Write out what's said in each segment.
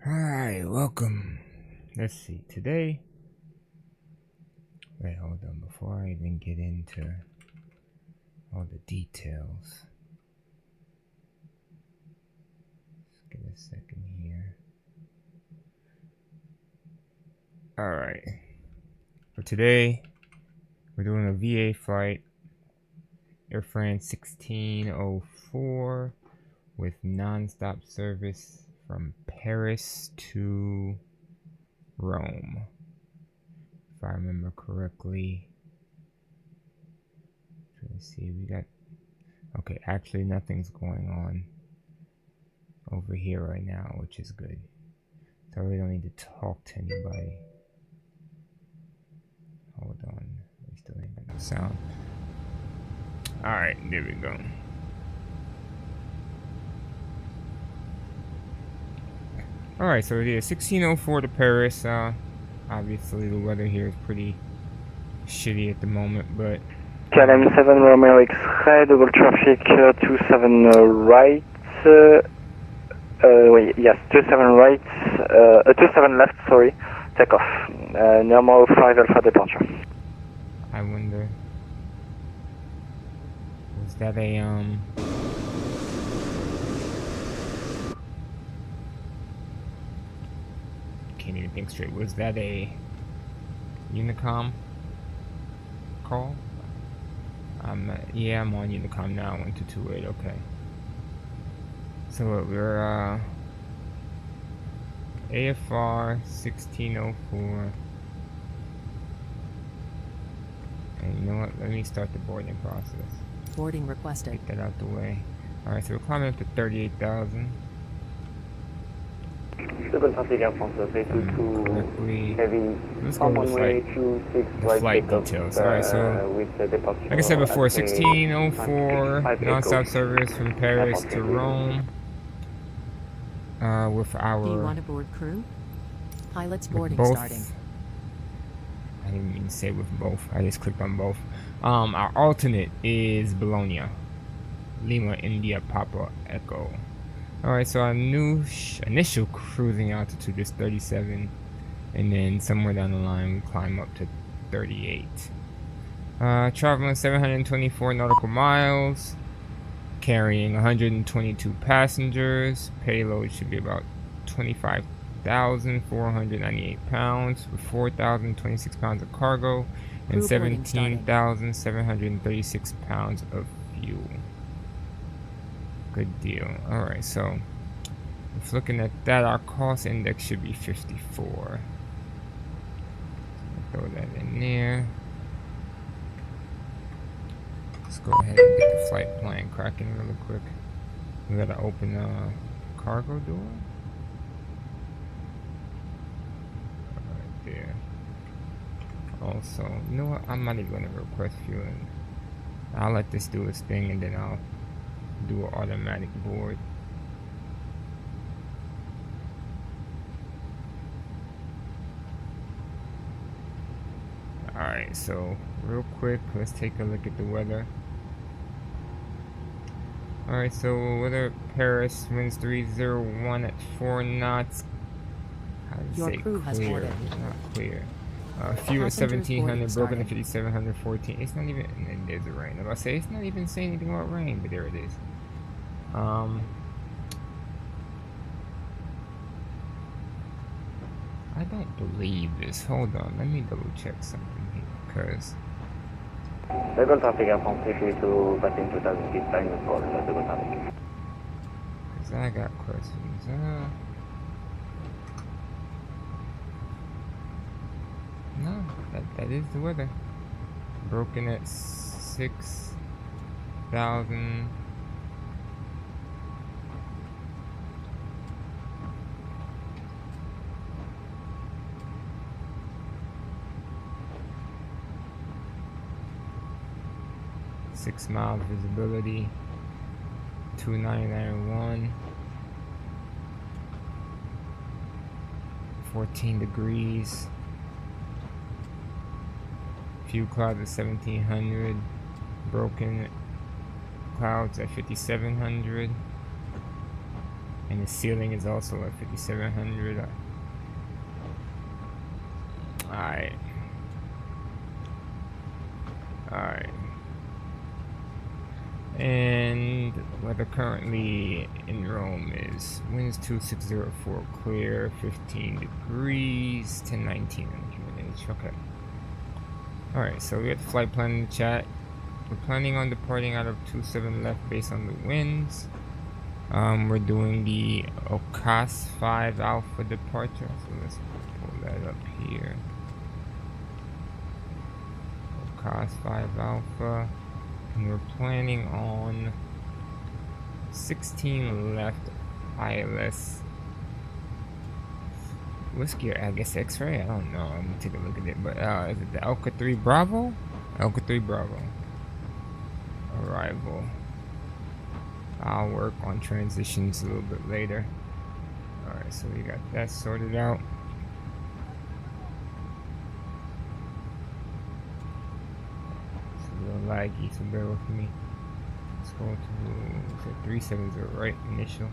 Alright, welcome. Let's see, today... Wait, hold on, before I even get into all the details. Let's give it a second here. Alright. For today, we're doing a VA flight. Air France 1604 with non-stop service from Paris to Rome. If I remember correctly. Let's see, we got... Okay, actually nothing's going on over here right now, which is good. So we don't need to talk to anybody. Hold on, we still ain't got no sound. Alright, there we go. Alright, so it is 1604 to Paris. Obviously the weather here is pretty shitty at the moment, but... KLM 7 Romeo X-ray, double traffic 27 right, wait, yes, 27 right, 27 left, sorry, take off, normal 5 Alpha departure. I wonder, was that a, can't even think straight, was that a Unicom call? Yeah, I'm on Unicom now, 1228, okay. So we're, AFR 1604. And you know what, let me start the boarding process. Boarding requested. Get that out the way. Alright, so we're climbing up to 38,000. Double traffic Air France, Quickly, heavy, let's go with the flight details. Alright, so like I said before, 1604 non-stop service from Paris to Rome. With our... Do you want to board crew? Pilot's boarding both, starting. I didn't mean to say with both. I just clicked on both. Our alternate is Bologna. Lima, India, Papa, Echo. Alright, so our new initial cruising altitude is 37. And then somewhere down the line we climb up to 38. Traveling 724 nautical miles. Carrying 122 passengers. Payload should be about 25,498 pounds with 4,026 pounds of cargo and 17,736 pounds of fuel. Good deal. Alright, so if looking at that, our cost index should be 54. So throw that in there. Let's go ahead and get the flight plan cracking really quick. We gotta open the cargo door. Right there. Also, you know what? I'm not even gonna request fueling. I'll let this do its thing and then I'll do an automatic board. Alright, so real quick, let's take a look at the weather. Alright, so weather Paris, winds 301 at 4 knots. How do you say clear? Not clear. Fuel at 1700, broken at 5714. It's not even, and there's the rain. I'm about to say, it's not even saying anything about rain, but there it is. I don't believe this. Hold on, let me double check something here, because... Double traffic Air France, to passing 2000 feet, time for double traffic. Because I got questions. No, that is the weather. Broken at 6,000. Six-mile visibility. 299.1. 14 degrees. Few clouds at 1700. Broken clouds at 5700. And the ceiling is also at 5,700. Alright. Alright. And weather currently in Rome is winds 2604, clear, 15 degrees, 1019 on the QNH. Okay. Alright, so we got the flight plan in the chat. We're planning on departing out of 27 left based on the winds. We're doing the OCAS 5 Alpha departure. So let's pull that up here. OCAS 5 Alpha. And we're planning on 16 left ILS Whiskey, I guess X-ray? I don't know. I'm gonna take a look at it. But is it the Alpha 3 Bravo? Alpha 3 Bravo. Arrival. I'll work on transitions a little bit later. Alright, so we got that sorted out. It's a little laggy, so bear with me. Let's go to 370, right? Initial.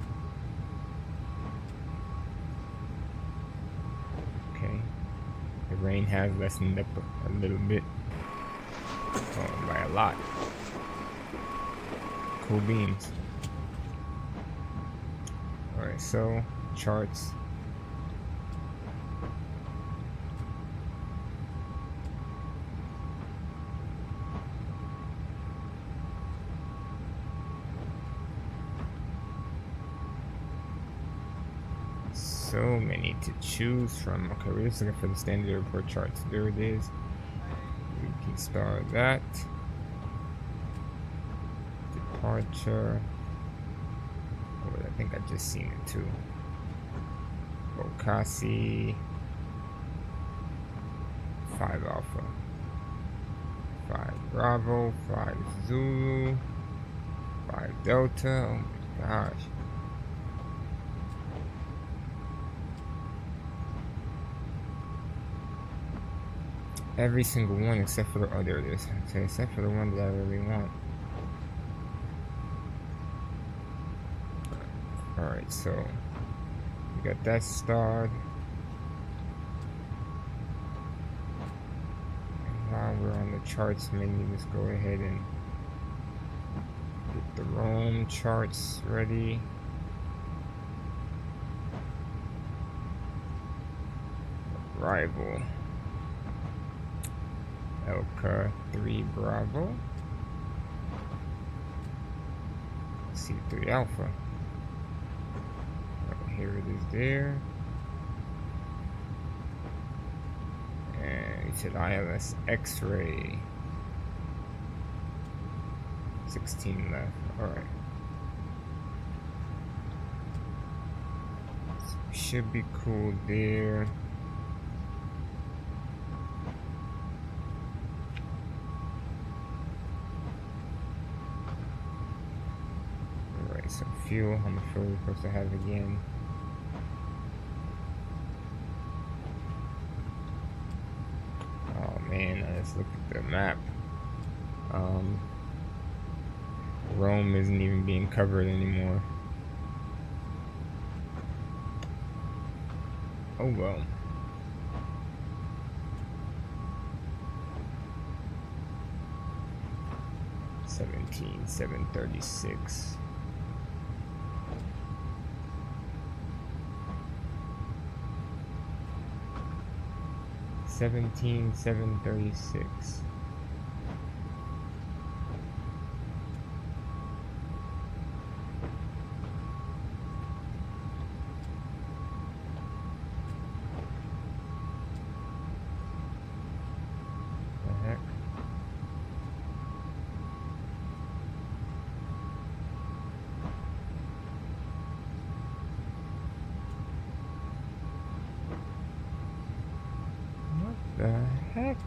Okay. The rain has lessened up a little bit. Oh, by a lot. Cool beans. Alright, so charts. So many to choose from. Okay, we're just looking for the standard airport charts. There it is. We can start that. Departure. Oh, I think I just seen it too. Bokasi 5 Alpha 5 Bravo 5 Zulu 5 Delta. Oh my gosh. Every single one except for the, oh, there it is. Okay, except for the one that I really want. Alright, so we got that starred. And while we're on the charts menu, let's go ahead and get the Rome charts ready. Arrival. Elka 3 Bravo. C3 Alpha. Here it is there. And it said ILS X-ray. 16 left. Alright. So should be cool there. Alright, so fuel. How much fuel are we supposed to have again? Man, let's look at the map. Rome isn't even being covered anymore. Oh well. $17,736. $17,736. The heck? The heck?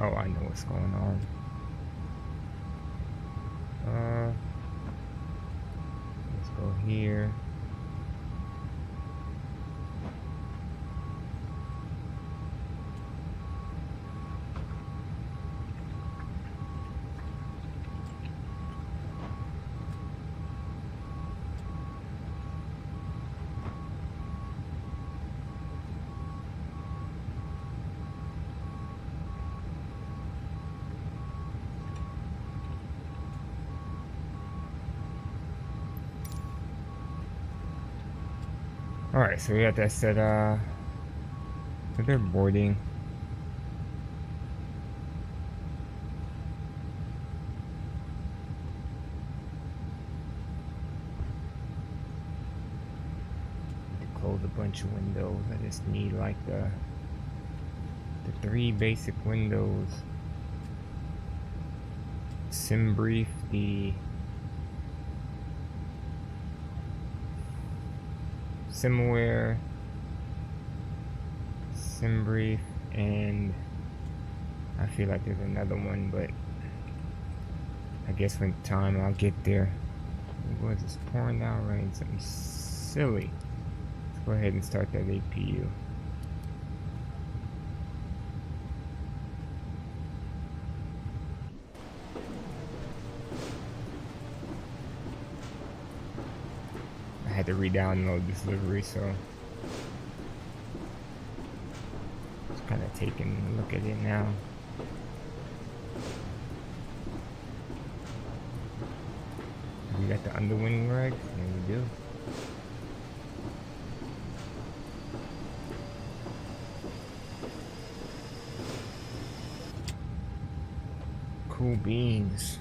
Oh, I know what's going on. Let's go here. Alright, so we got that set, so they're boarding. To close a bunch of windows, I just need like the 3 basic windows. Sim brief, the SimWare, sim brief, and I feel like there's another one, but I guess when time I'll get there. What is this, pouring down rain? Something silly. Let's go ahead and start that APU. I had to re-download this livery, so just kind of taking a look at it now. We got the underwing reg, and we do. Cool beans.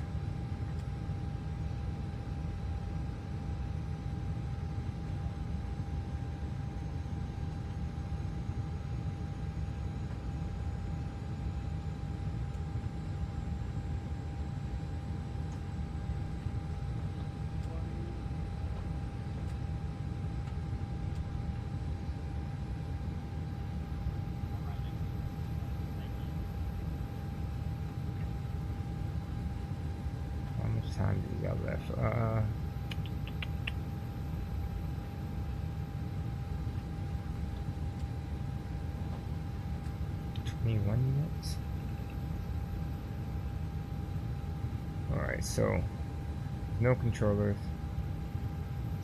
How much time do we got left? 21 minutes. Alright, so no controllers.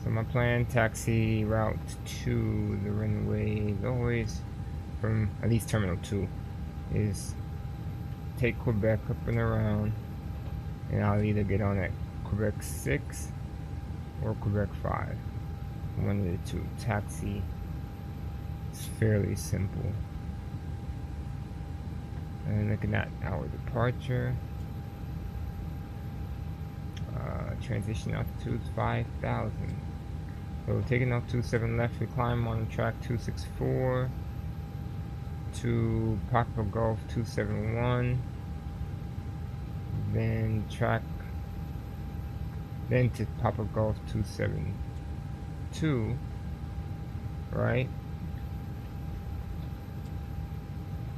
So my plan, taxi route to the runway is always from at least Terminal 2 is take Quebec up and around, and I'll either get on at Quebec 6 or Quebec 5. One of the two. Taxi is fairly simple. And looking at our departure, transition altitude 5,000. So taking off 27 left, we climb on track 264 to Papa Golf 271. Then to Papa Golf 272, right?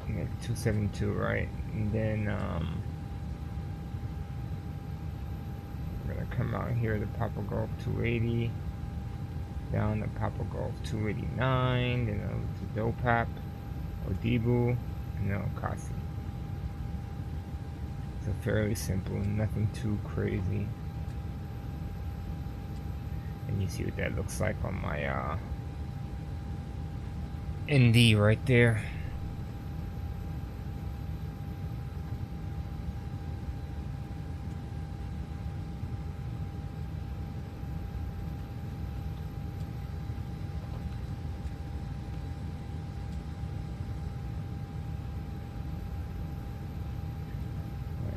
Yeah, 272, right? And then we're gonna come out here to Papa Golf 280, down to Papa Golf 289, then to Dopap, Odibu, and then Okasi. So fairly simple, nothing too crazy. And you see what that looks like on my ND right there.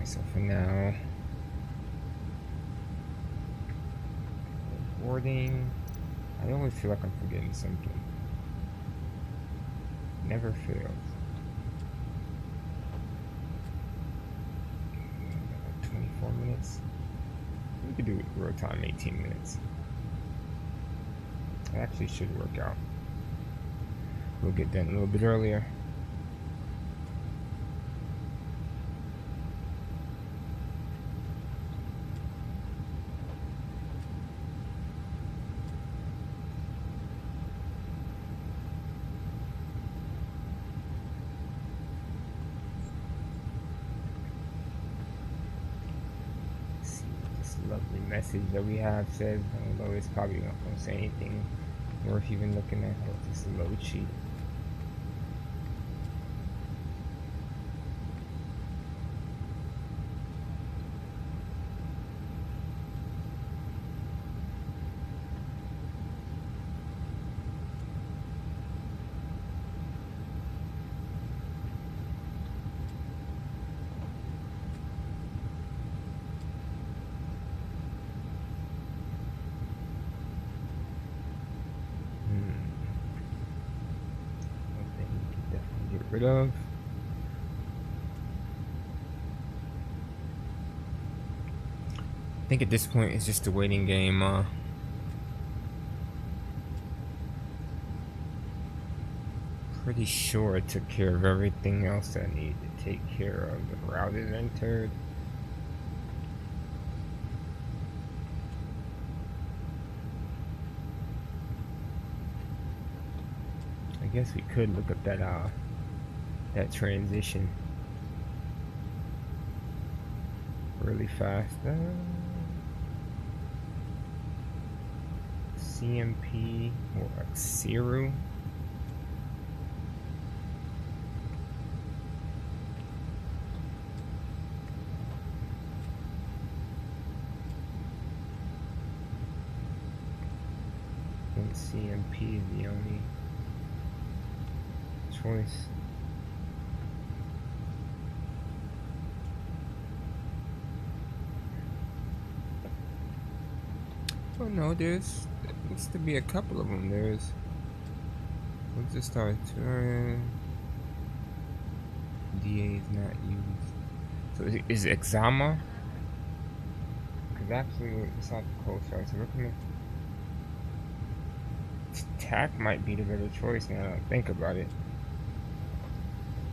So for now, boarding. I always feel like I'm forgetting something. Never fails. 24 minutes. We could do it real time, 18 minutes. It actually should work out. We'll get done a little bit earlier. Lovely message that we have said, although it's probably not going to say anything worth even looking at. Oh, this is a load sheet. rid of. I think at this point it's just a waiting game. Pretty sure I took care of everything else I needed to take care of. The route is entered. I guess we could look up that transition really fast. CMP or Xiru. And CMP is the only choice. Oh no, there looks to be a couple of them. What's the start? DA is not used. So is Exama? Because actually it's not the coast, right? So we're gonna TAC might be the better choice now that I think about it.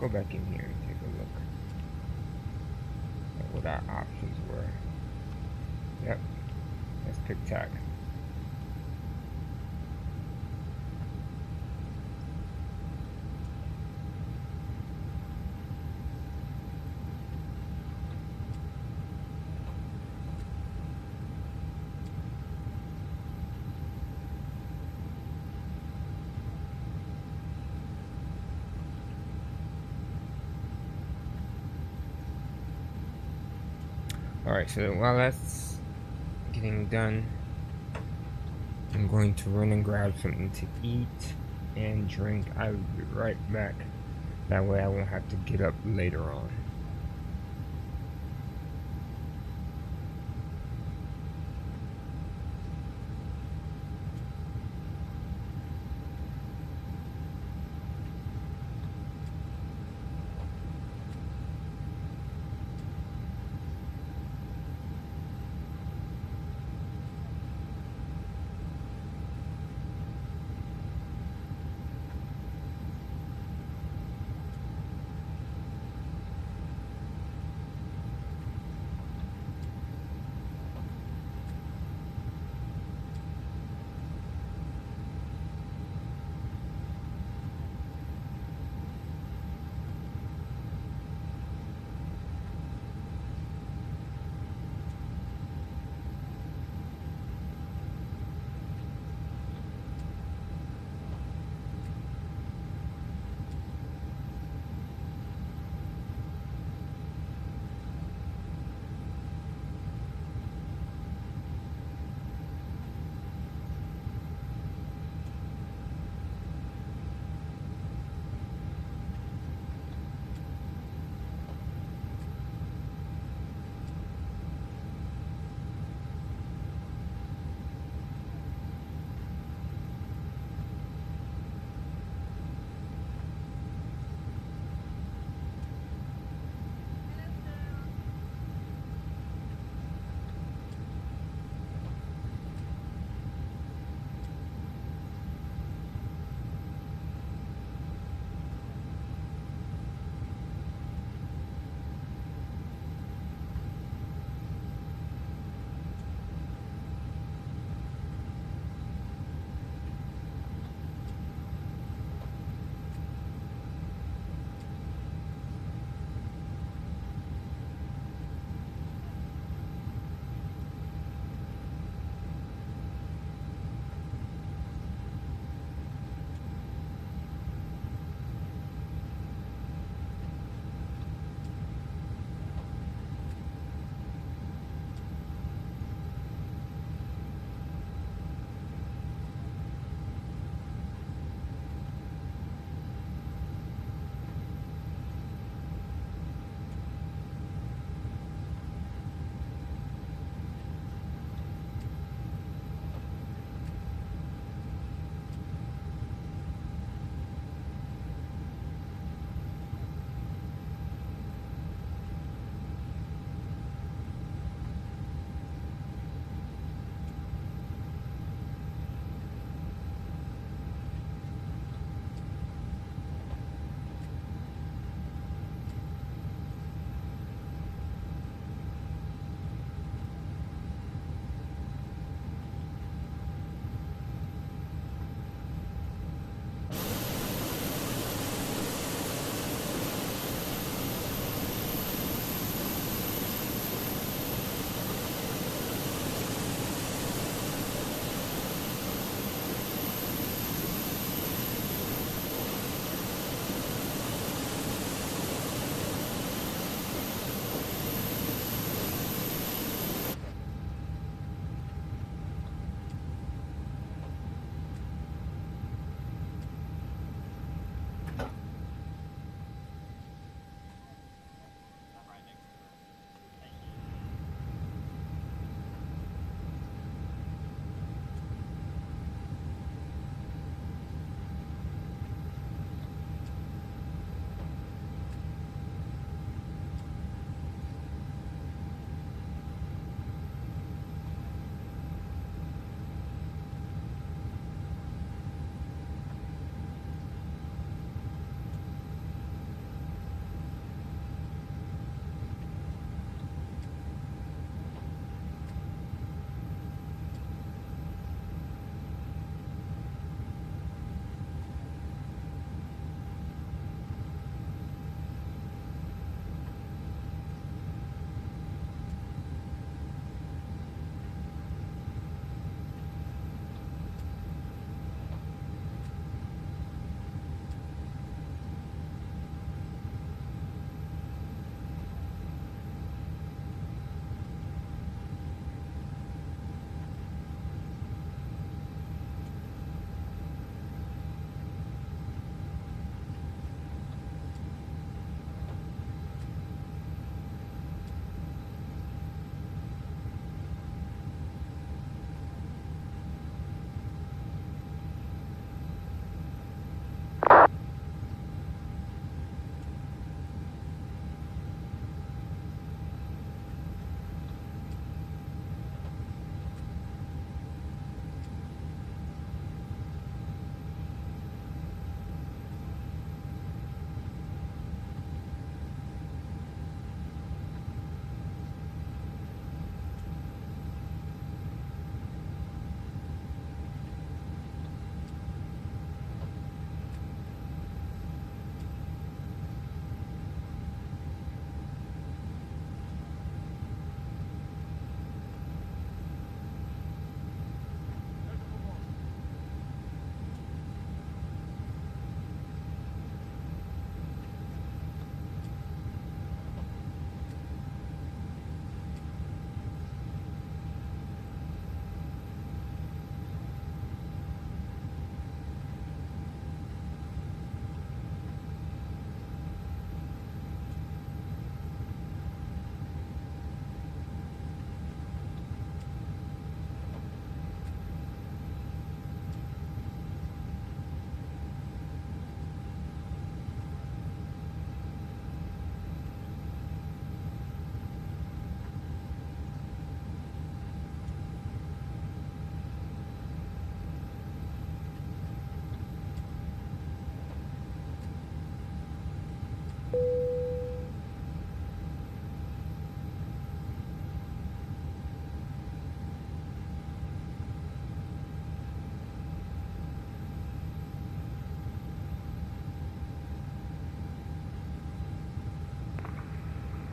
Go back in here and take a look at what our options were. Yep, let's pick TAC. Alright, so while that's getting done, I'm going to run and grab something to eat and drink. I'll be right back. That way I won't have to get up later on.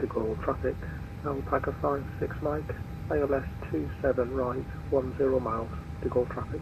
to Gaulle traffic. Alpaca 56 Mike, ALS 27 right, 10 miles, to Gaulle traffic.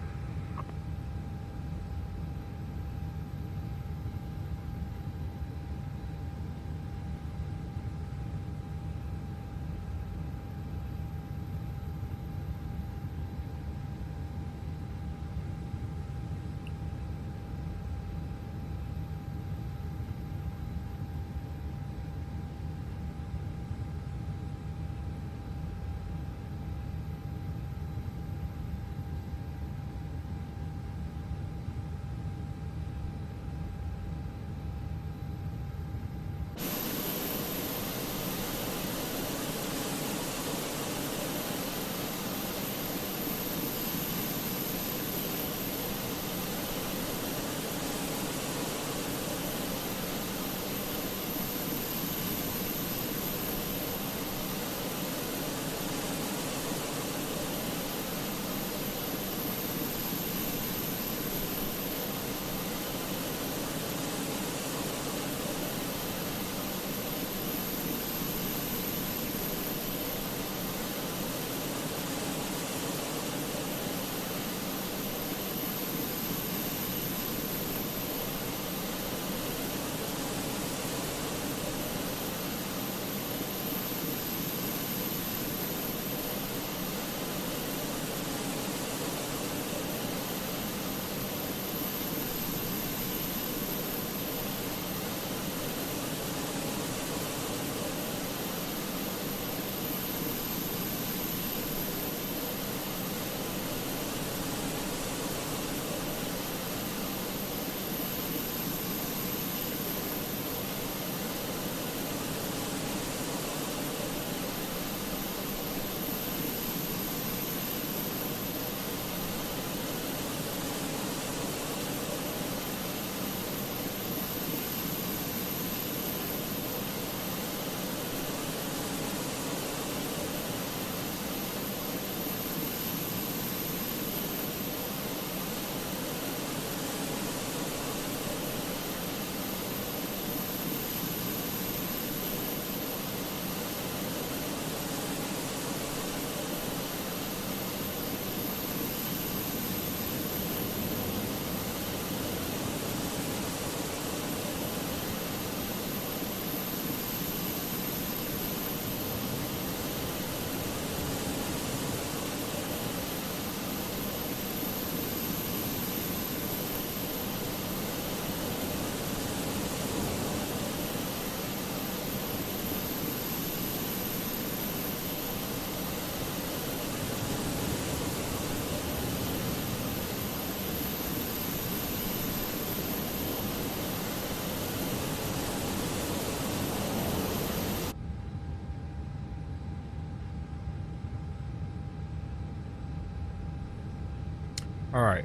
Alright.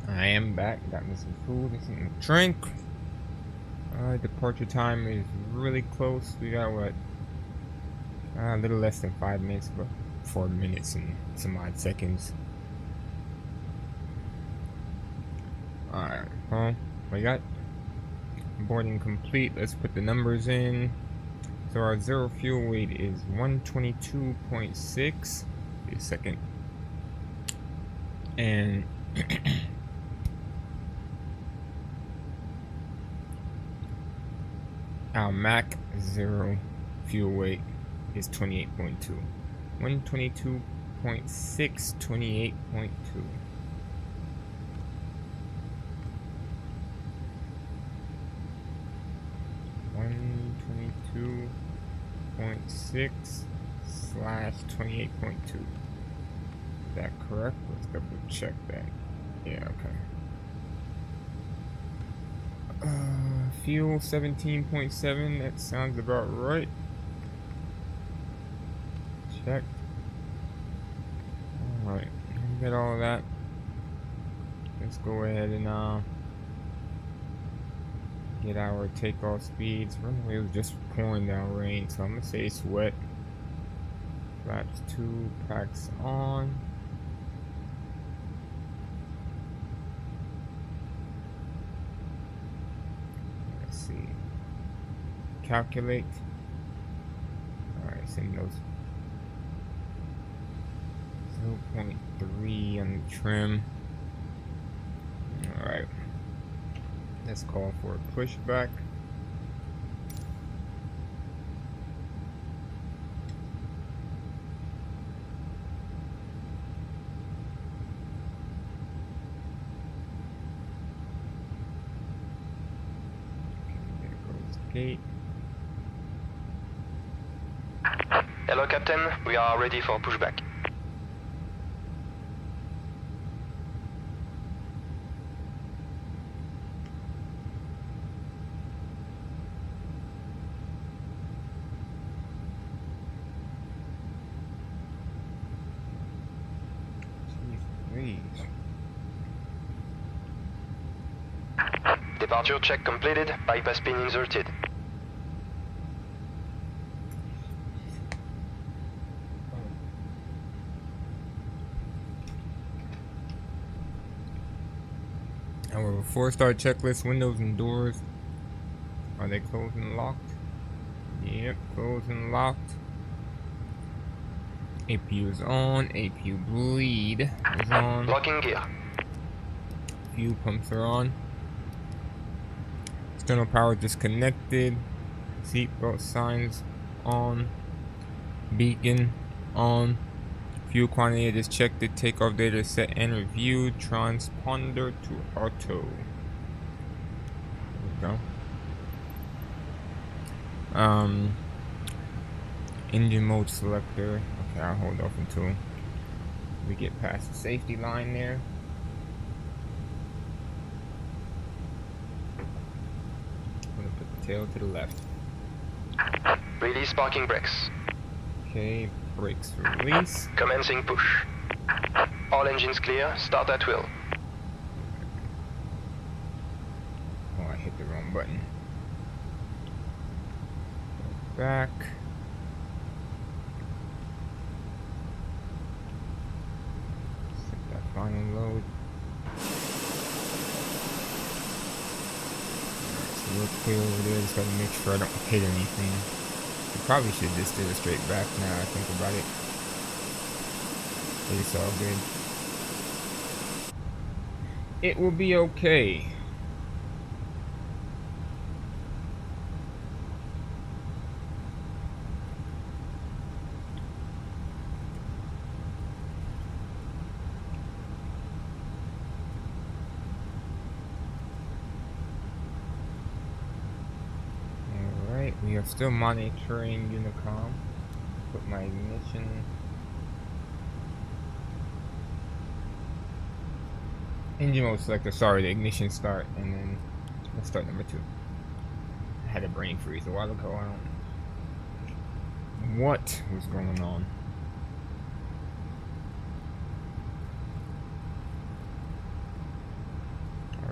I am back. Got me some food and some drink. Departure time is really close. We got what? A little less than 5 minutes, but 4 minutes and some odd seconds. Alright, well, we got boarding complete. Let's put the numbers in. So our zero fuel weight is 122.6. Wait a second. And our Mach 0 fuel weight is 28.2. 122.6, 28.2. /28.2. Is that correct? Let's double check that. Yeah, okay. Fuel 17.7. That sounds about right. Check. Alright, we got all of that. Let's go ahead and get our takeoff speeds. Runway was just pouring down rain, so I'm gonna say it's wet. Flaps 2, packs on. Let's see. calculate. Alright, send those 0.3 on the trim. Alright. Let's call for a pushback. Gate. Hello, Captain. We are ready for pushback. Jeez, please. Departure check completed. Bypass pin inserted. Our 4-star checklist, windows and doors. Are they closed and locked? Yep, closed and locked. APU is on. APU bleed is on. Locking gear. Fuel pumps are on. External power disconnected. Seatbelt signs on. Beacon on. Fuel quantity is checked. The takeoff data is set and reviewed. Transponder to auto. There we go. Engine mode selector. Okay, I'll hold off until we get past the safety line there. I'm gonna put the tail to the left. Release parking brakes. Okay, brakes release. Commencing push. All engines clear. Start at will. Oh, I hit the wrong button. Go back. Set that final load. Alright, so we're clear over there. Just gotta make sure I don't hit anything. I probably should just do it straight back now I think about it. But it's all good. It will be okay. Alright, we are still monitoring Unicom. Put my ignition. Engine mode selector, sorry, the ignition start, and then let's start number 2. I had a brain freeze a while ago, I don't know what was going on.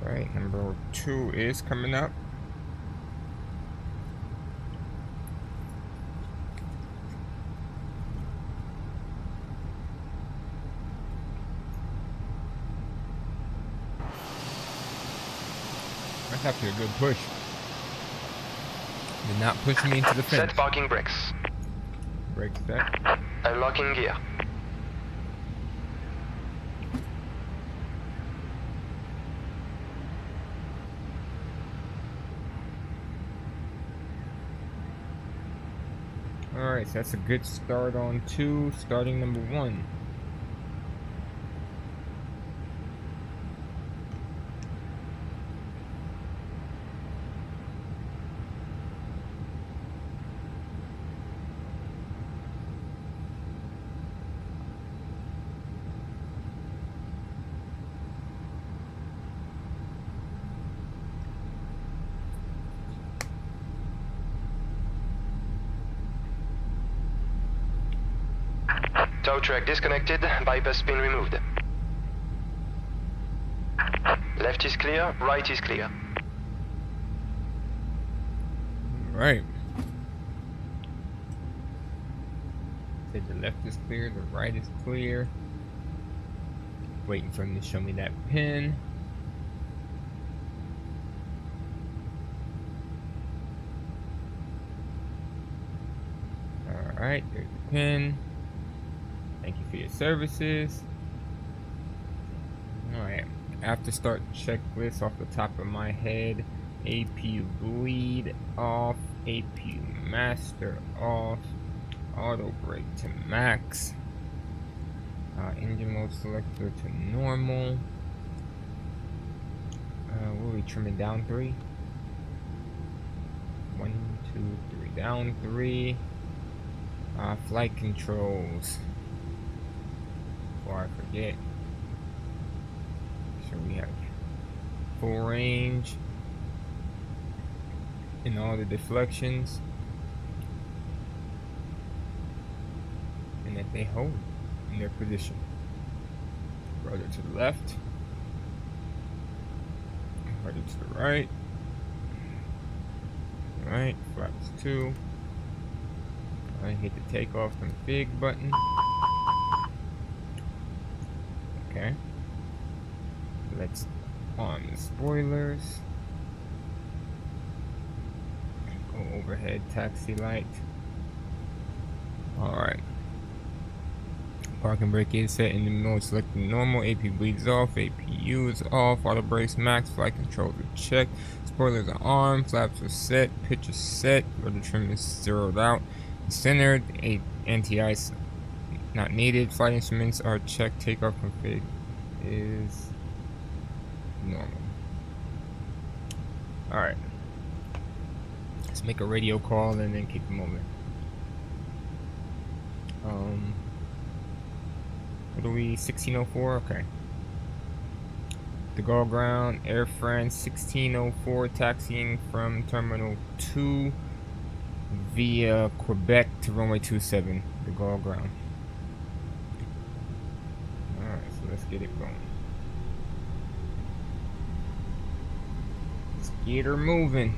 Alright, number 2 is coming up. That's actually a good push. Did not push me into the fence. Set parking brakes. Brake set. Unlocking gear. Alright, so that's a good start on 2, starting number 1. Tow truck disconnected. Bypass pin removed. Left is clear. Right is clear. Right. Said the left is clear, the right is clear. Waiting for him to show me that pin. Alright, there's the pin. Thank you for your services. Alright, after start checklist off the top of my head. APU bleed off, APU master off, auto brake to max, engine mode selector to normal. What are we trimming down 3? 1, 2, 3, down 3. Flight controls. Before I forget, make sure we have full range in all the deflections, and that they hold in their position. Rudder to the left, rudder to the right. Alright, flaps 2. Alright, hit the takeoff config button. Okay. Let's on the spoilers. Go overhead taxi light. Alright. Parking brake is set in the mode selecting normal. AP bleeds off. APU is off. Auto brakes max. Flight controls are checked. Spoilers are on. Flaps are set. Pitch is set. Rudder trim is zeroed out. Centered. Anti-ice not needed. Flight instruments are checked. Takeoff config is normal. Alright. Let's make a radio call and then keep them moving. What are we? 1604? Okay. The go ground, Air France 1604, taxiing from Terminal 2 via Quebec to runway 27. The go ground. Alright, so let's get it going. Let's get her moving.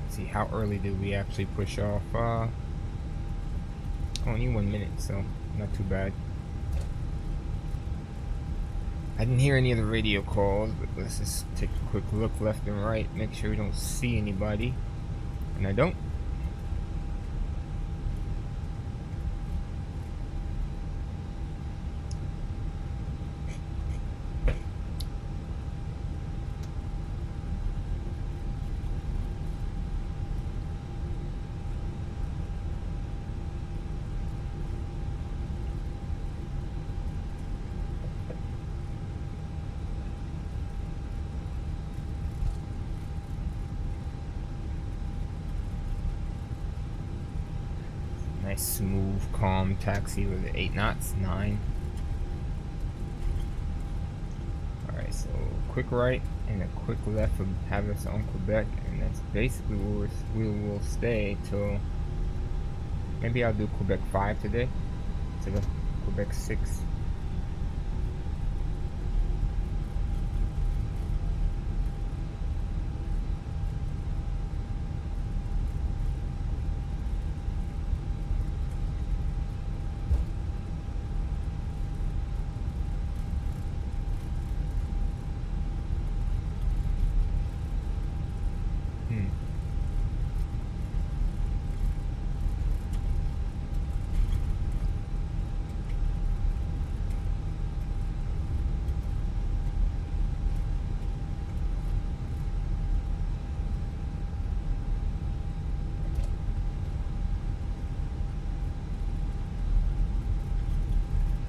See how early did we actually push off? Only 1 minute, so not too bad. I didn't hear any of the radio calls, but let's just take a quick look left and right, make sure we don't see anybody. And I don't. Nice smooth, calm taxi with 8 knots, 9. Alright, so quick right and a quick left will have us on Quebec, and that's basically where we will stay till maybe I'll do Quebec 5 today instead of Quebec 6.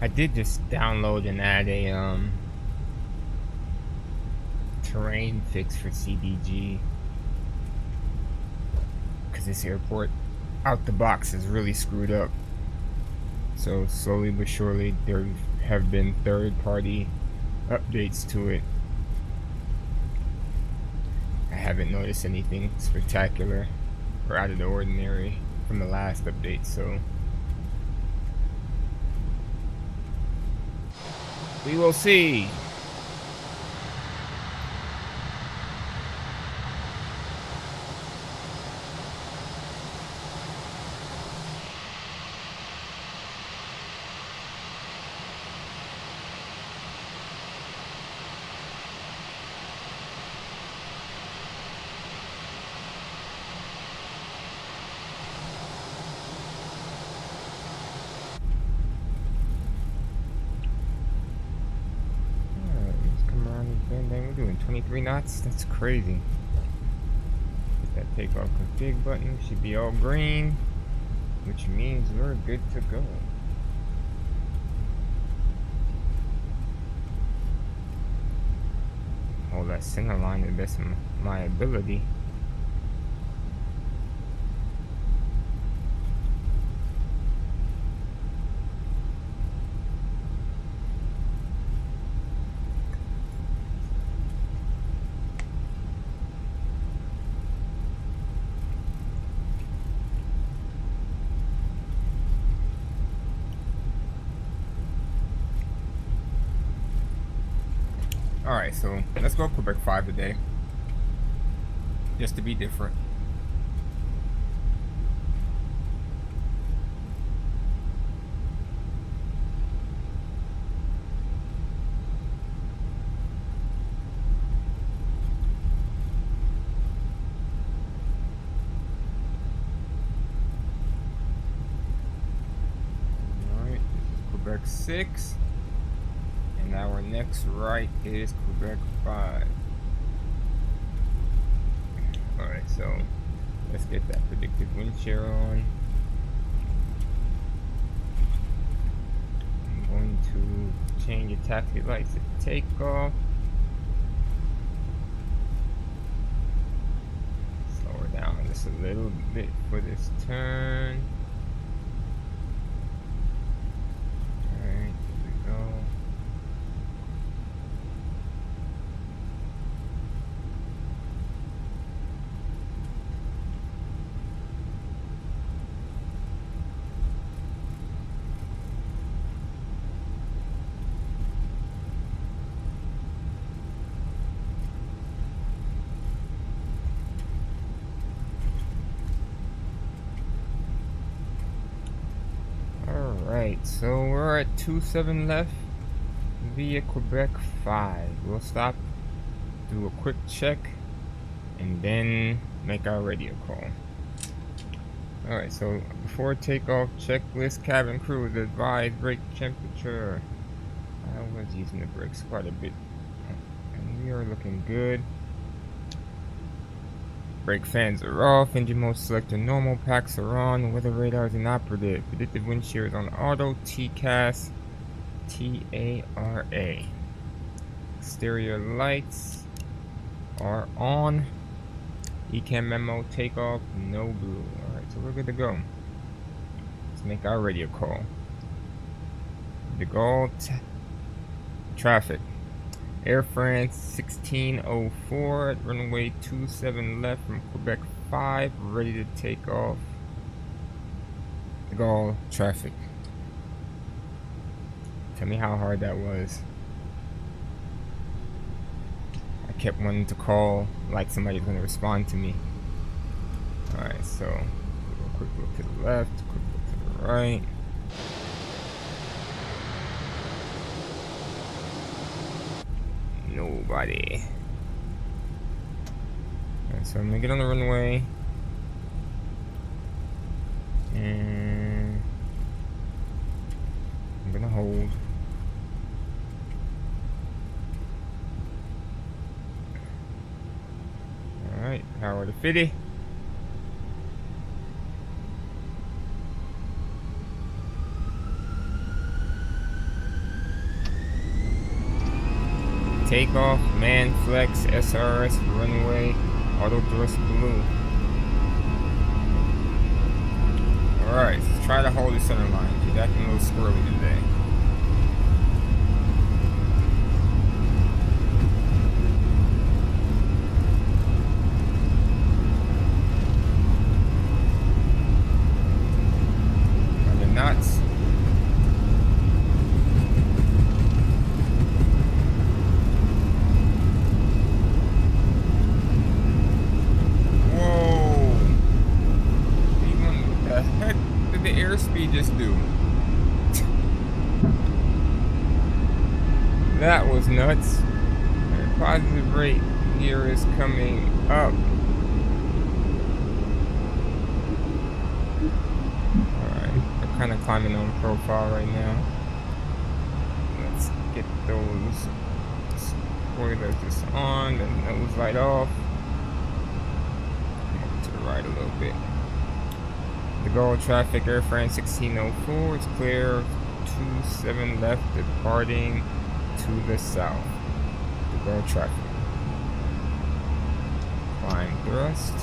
I did just download and add a terrain fix for CDG because this airport out the box is really screwed up. So slowly but surely there have been third-party updates to it. I haven't noticed anything spectacular or out of the ordinary from the last update, so we will see. 23 knots? That's crazy. Hit that takeoff config button. Should be all green, which means we're good to go. Hold that center line to the best of my ability. Alright, so let's go Quebec 5 today. Just to be different. Alright, this is Quebec 6. And our next right is Quebec 5. Alright, so let's get that predictive wind shear on. I'm going to change the taxi lights at takeoff. Slow her down just a little bit for this turn. Alright, here we go. Alright, so we're at 27 left via Quebec 5. We'll stop, do a quick check, and then make our radio call. Alright, so before takeoff, checklist, cabin crew is advised brake temperature. I was using the brakes quite a bit, and we are looking good. Brake fans are off, engine mode selector normal, packs are on, weather radar is inoperative, predictive wind shear is on auto, TCAS, TARA. Exterior lights are on, ECAM memo, takeoff, no blue. Alright, so we're good to go. Let's make our radio call. De Gaulle traffic. Air France 1604 at runway 27 left from Quebec 5, ready to take off. De Gaulle traffic. Tell me how hard that was. I kept wanting to call like somebody's going to respond to me. Alright, so a quick look to the left, quick look to the right. Nobody. Alright, so I'm gonna get on the runway. And I'm gonna hold. Alright, power to 50. Takeoff, man flex, SRS, runway, auto thrust blue. Alright, let's try to hold the center line. She's acting a little squirrely today. Under knots. Airspeed just do. That was nuts. The positive rate here is coming up. Alright, we're kind of climbing on profile right now. Let's get those Spoilers just on, the nose light off. Come over to the right a little bit. The goal traffic airframe 1604 is clear. 27 left departing to the south. The goal traffic. Climb thrust.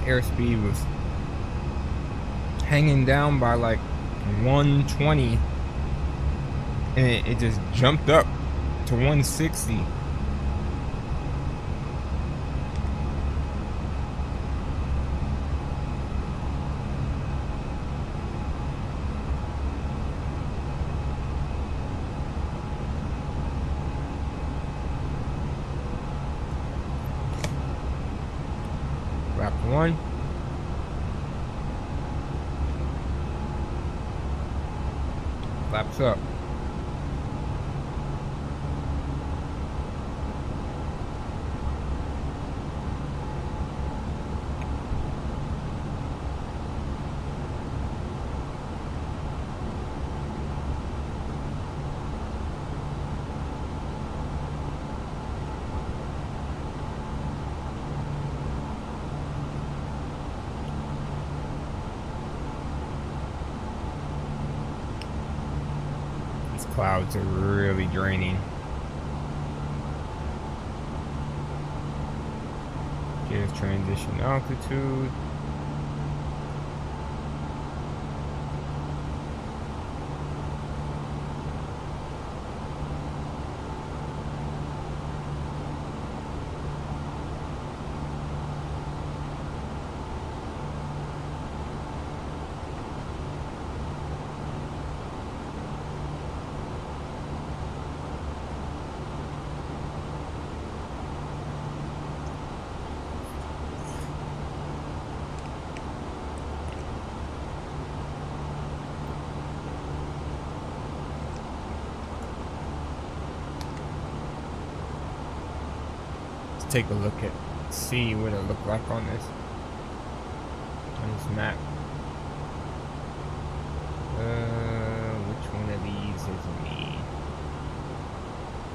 Airspeed was hanging down by like 120 and it just jumped up to 160. Lap 1. Laps up. Clouds are really draining. Gears transition altitude. Take a look at, see what it look like on this map. Which one of these is me?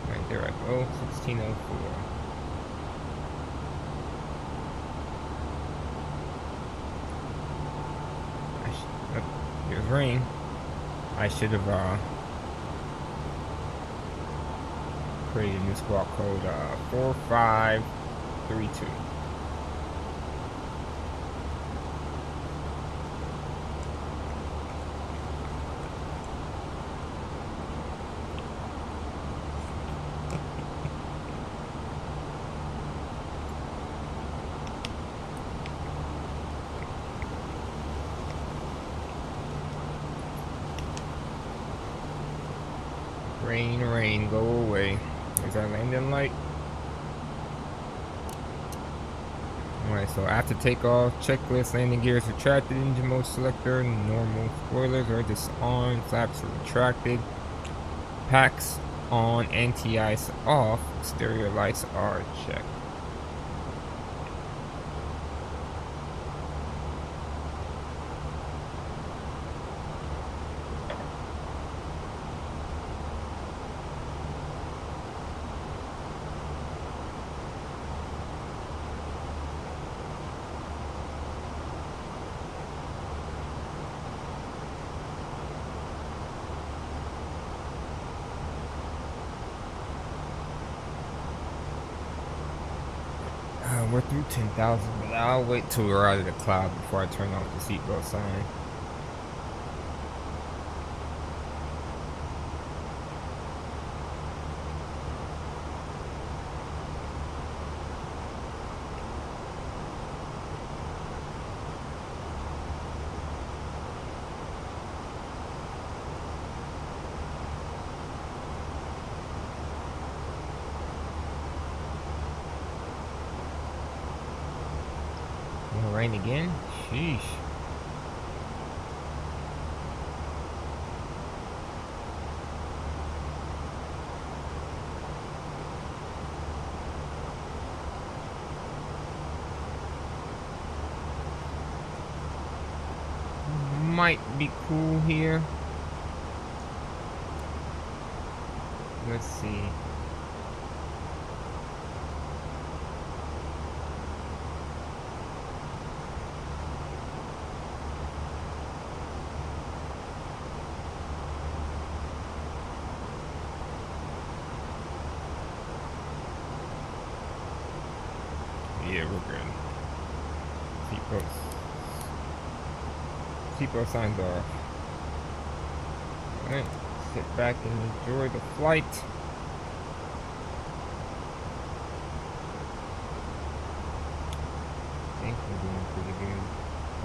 Right there I go. 1604. There's rain. I should have created a new squawk code 4532. Rain, rain, go away. There's our landing light. Alright, so after takeoff, checklist, landing gears retracted, engine mode selector, normal, spoilers are just on, flaps are retracted, packs on, anti-ice off, exterior lights are checked. We're through 10,000, but I'll wait till we're out of the cloud before I turn off the seatbelt sign. Rain again? Sheesh. might be cool here. Let's see. Yeah, we're good. Seatbelt signs off. Alright, sit back and enjoy the flight. I think we're doing pretty good.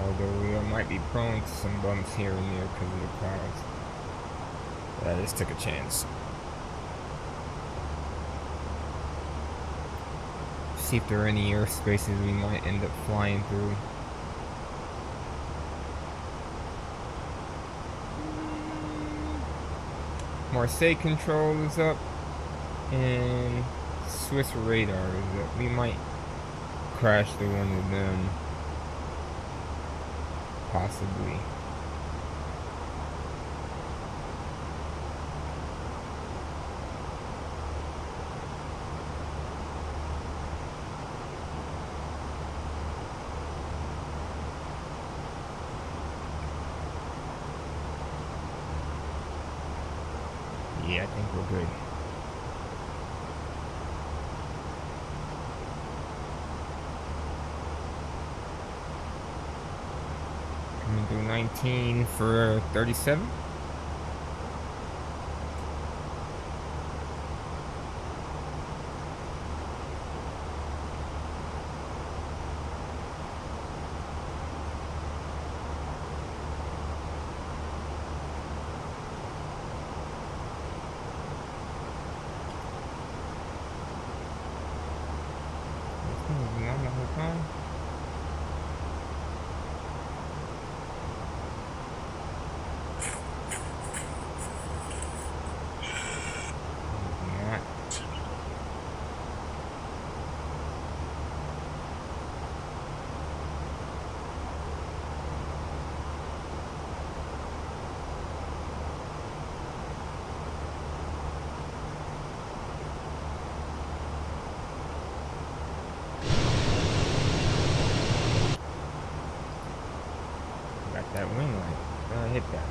Although we might be prone to some bumps here and there because of the clouds. But I just took a chance. See if there are any air spaces we might end up flying through. Marseille control is up and Swiss radar is up. We might crash through one of them, possibly. Yeah, I think we're good. Coming through 19 for 37. Not the whole time. Not. Got that wing light. Hit that.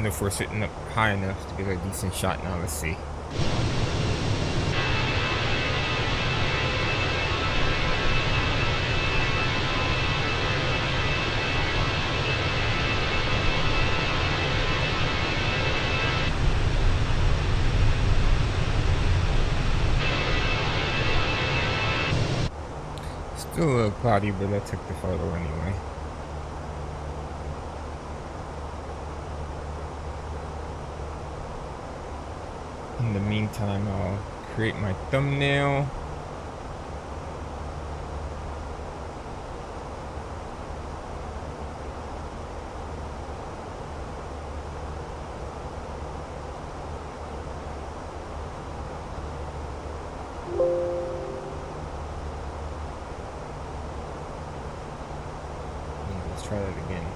don't know if we're sitting up high enough to get a decent shot now. Let's see. Still a little cloudy, but I took the photo anyway. In the meantime, I'll create my thumbnail. Let's try that again.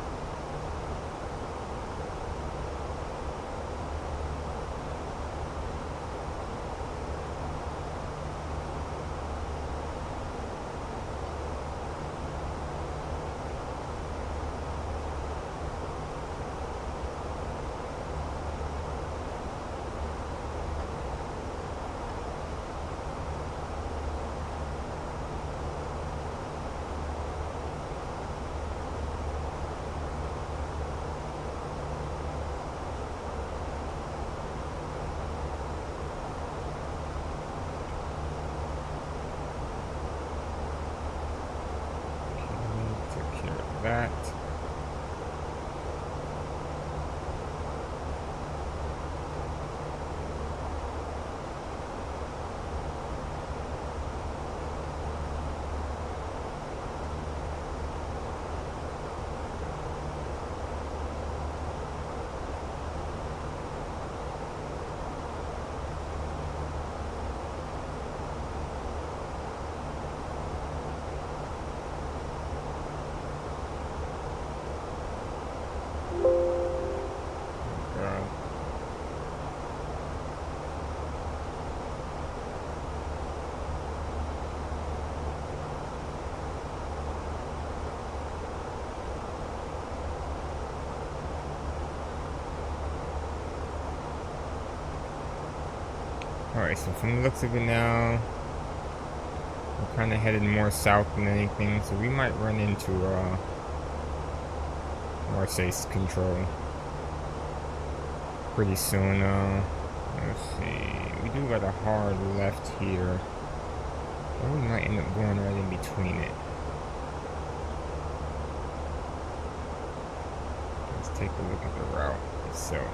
That. Alright, so from the looks of it now, we're kind of headed more south than anything, so we might run into Marseille's control pretty soon. Let's see, we do got a hard left here, or we might end up going right in between it. Let's take a look at the route itself.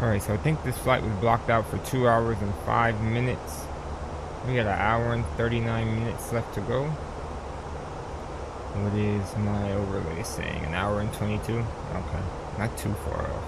Alright, so I think this flight was blocked out for 2 hours and 5 minutes. We got an hour and 39 minutes left to go. What is my overlay saying? An hour and 22? Okay, not too far off.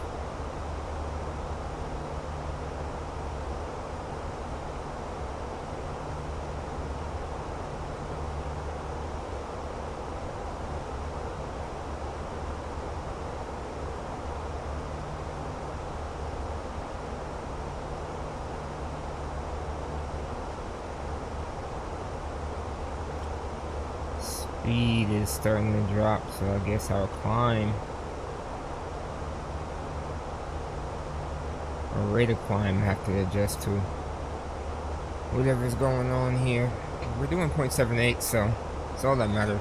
Speed is starting to drop, so I guess I'll climb. Or rate of climb I have to adjust to whatever's going on here. We're doing 0.78, so that's all that matters.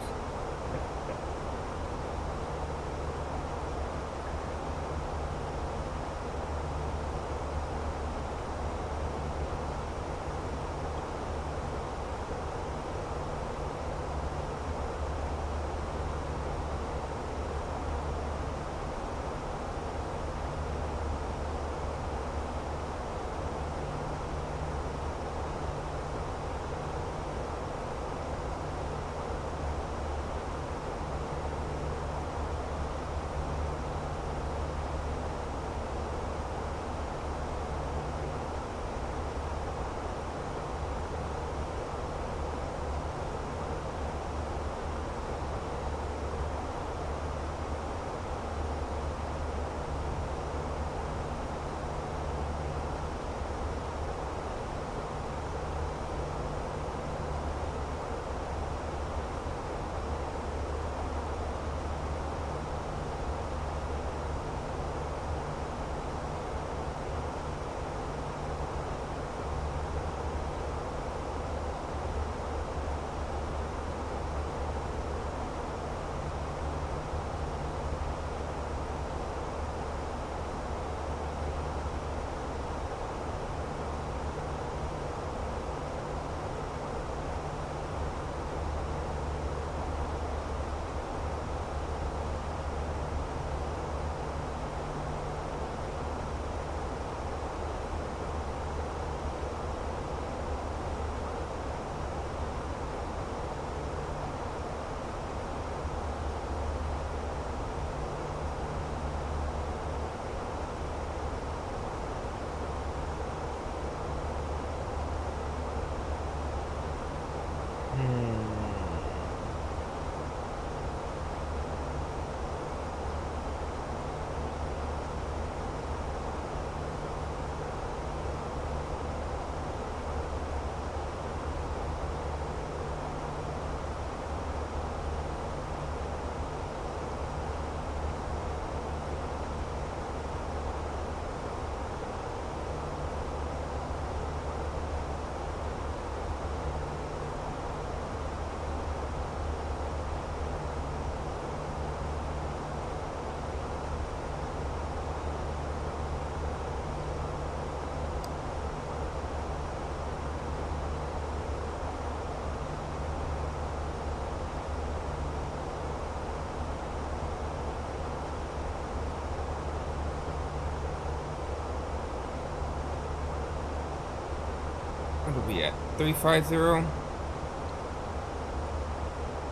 What'll be at? 350?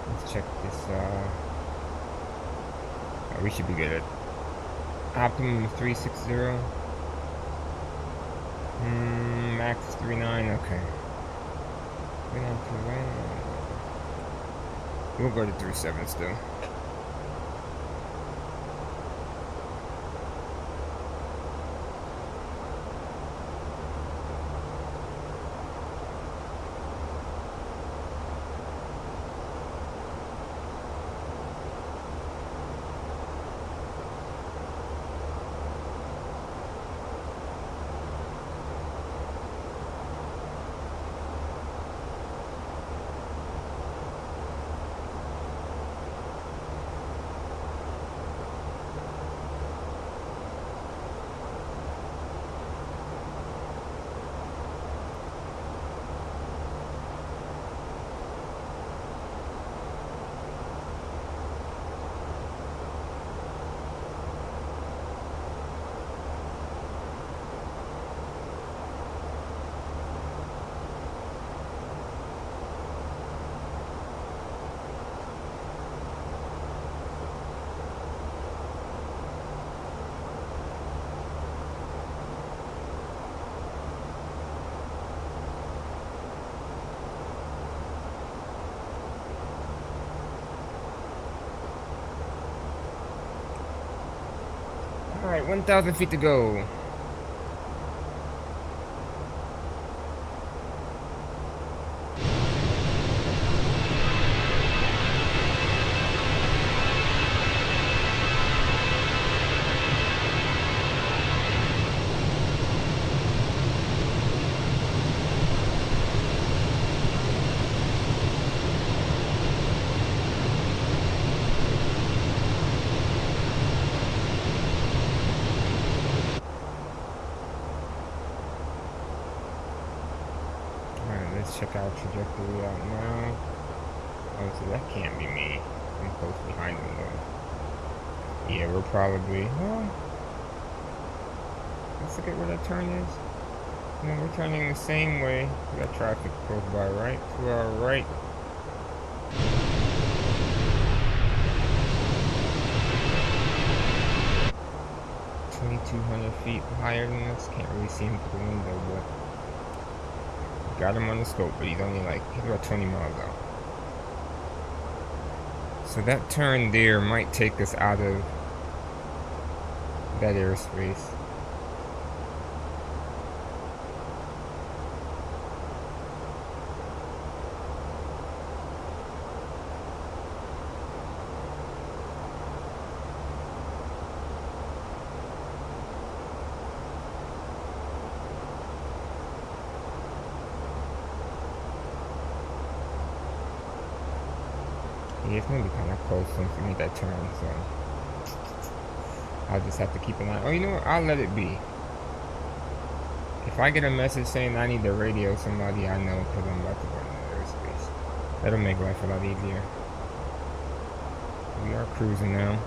Let's check this. Oh, we should be good at optimum 360. Max 39. Okay. 3921. We'll go to 37 still. Alright, 1,000 feet to go. Let's check our trajectory out now. Oh, so that can't be me. I'm close behind him though. Yeah, we're probably, well, let's look at where that turn is. No, we're turning the same way. We got traffic close by, right? To our right. $2,200 feet higher than us. Can't really see him through the window, but got him on the scope, but he's only like, he's about 20 miles out. So that turn there might take us out of that airspace. Yeah, it's gonna be kind of close once we make that turn, so I'll just have to keep an eye. Oh, you know what? I'll let it be. If I get a message saying I need to radio somebody, I know because I'm about to go into airspace. That'll make life a lot easier. We are cruising now.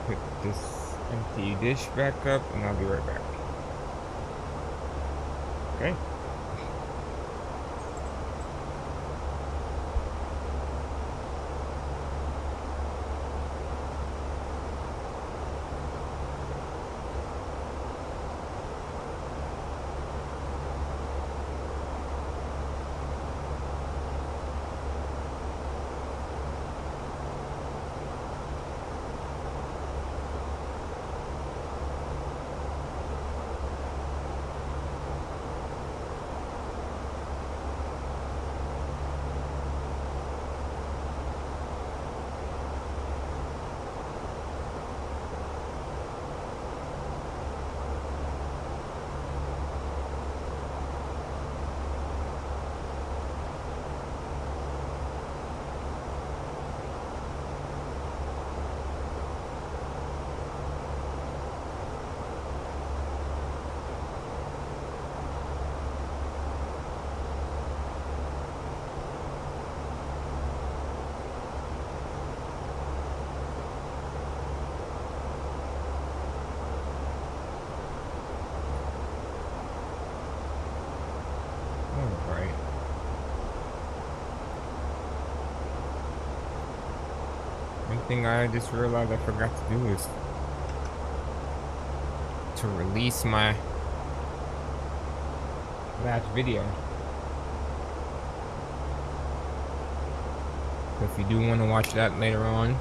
Put this empty dish back up and I'll be right back. Okay. Alright. One thing I just realized I forgot to do is to release my last video. So if you do want to watch that later on,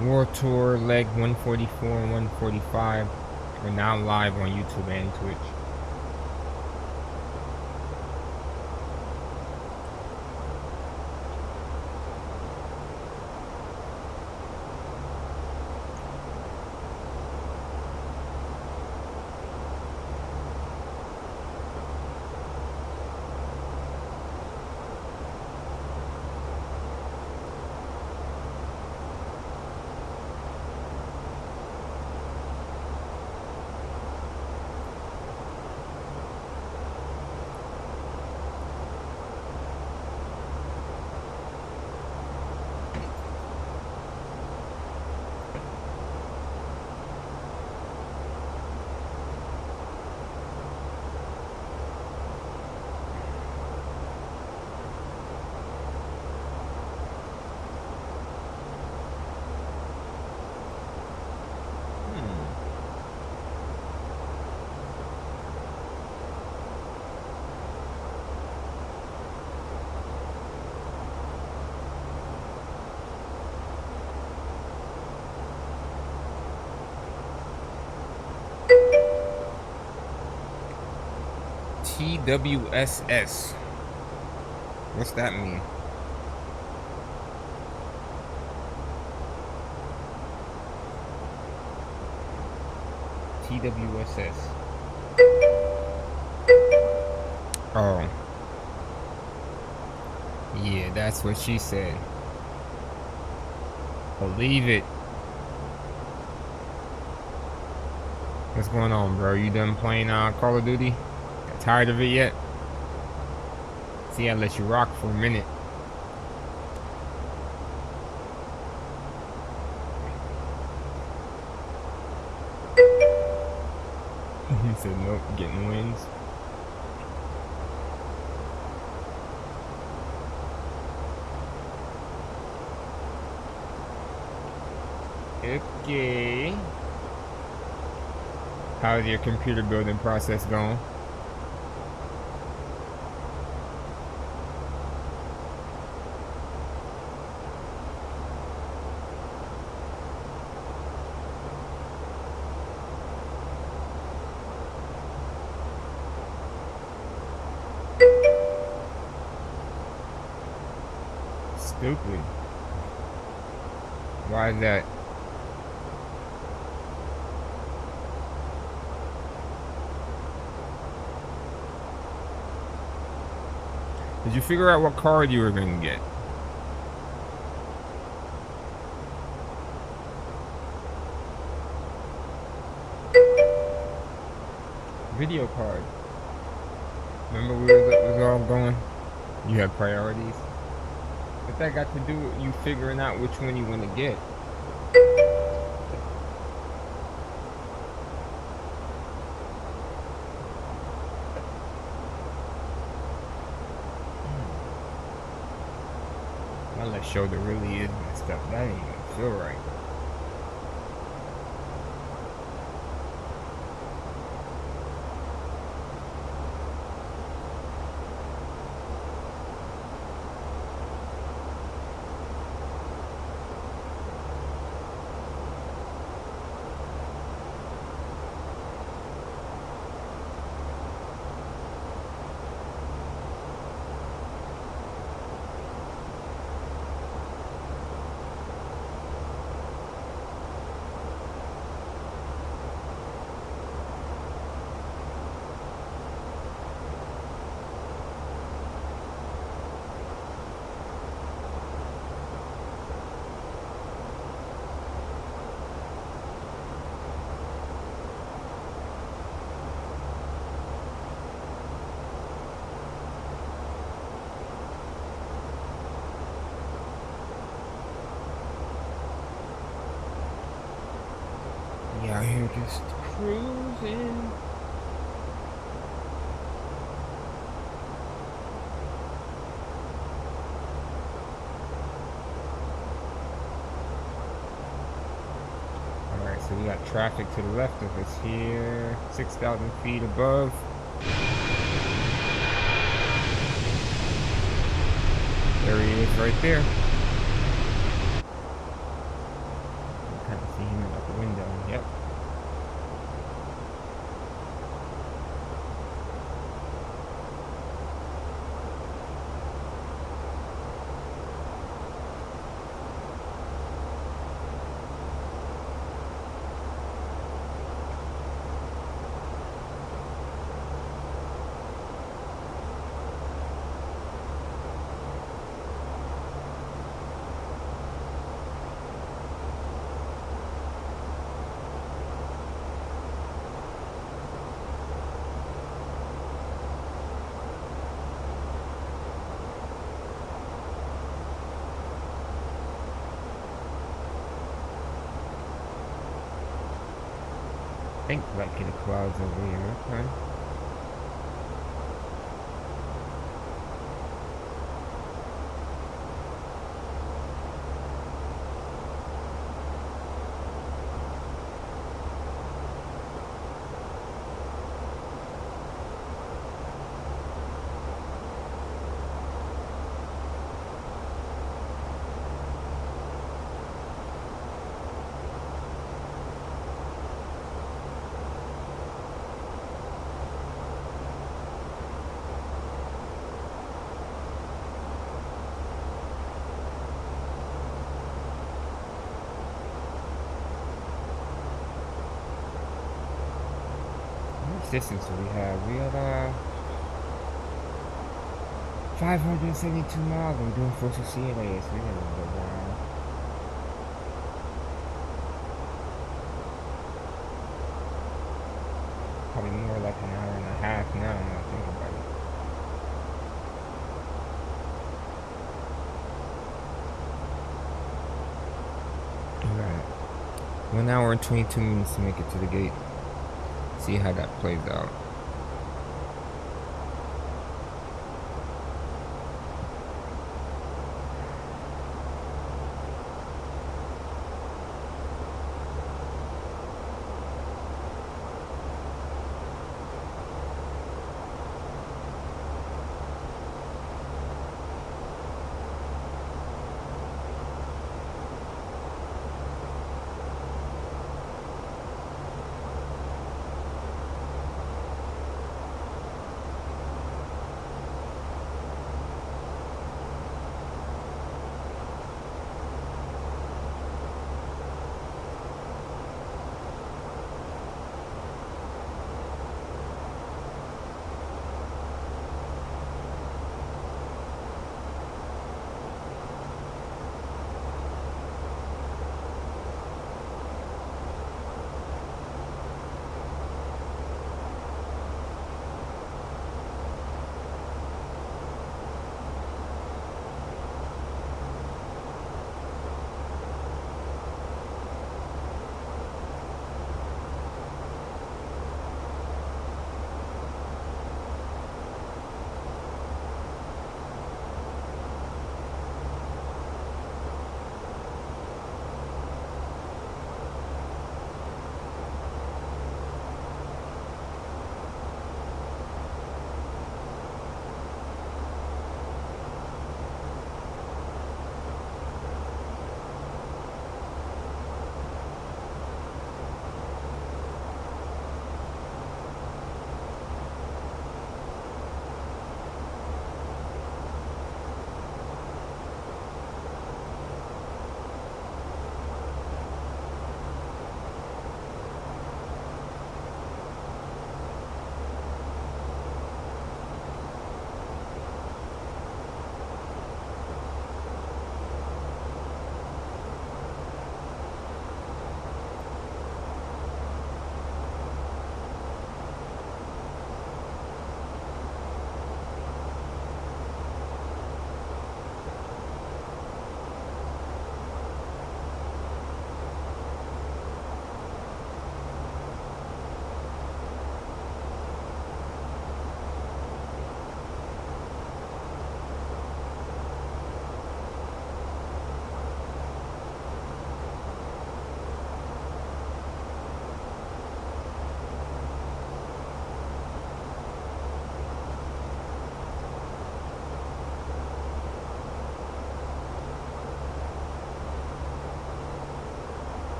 World Tour leg 144 and 145 are now live on YouTube and Twitch. TWSS. What's that mean? TWSS. Oh. Yeah, that's what she said. Believe it. What's going on, bro? You done playing Call of Duty? Got tired of it yet? See, I let you rock for a minute. He said nope, getting wins. Okay. How's your computer building process going? Stupid. Why is that? Did you figure out what card you were going to get? Video card. Remember we was all going? You had priorities. What that got to do with you figuring out which one you want to get? My shoulder really is messed up. That didn't even feel right. Yeah, out here just cruising. Alright, so we got traffic to the left of us here, 6,000 feet above. There he is right there. You can kind of see him out the window. Yep. I think like the clouds over here, okay. Distance we have. We got 572 miles. I'm doing 460 CLA, so we got a little while. Probably more like an hour and a half now. I'm not thinking about it. Alright. 1 hour and 22 minutes to make it to the gate. See how that plays out.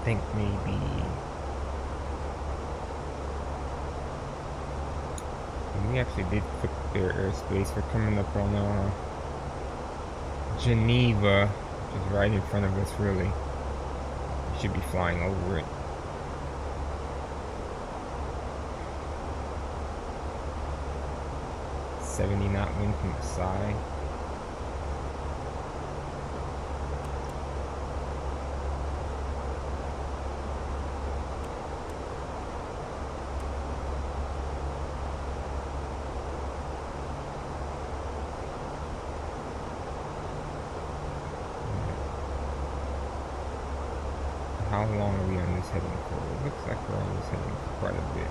think maybe we actually did click their airspace. We're coming up on Geneva, which is right in front of us, really. We should be flying over it. .70 knot wind from the side. How long are we on this heading for? It looks like we're on this heading for quite a bit.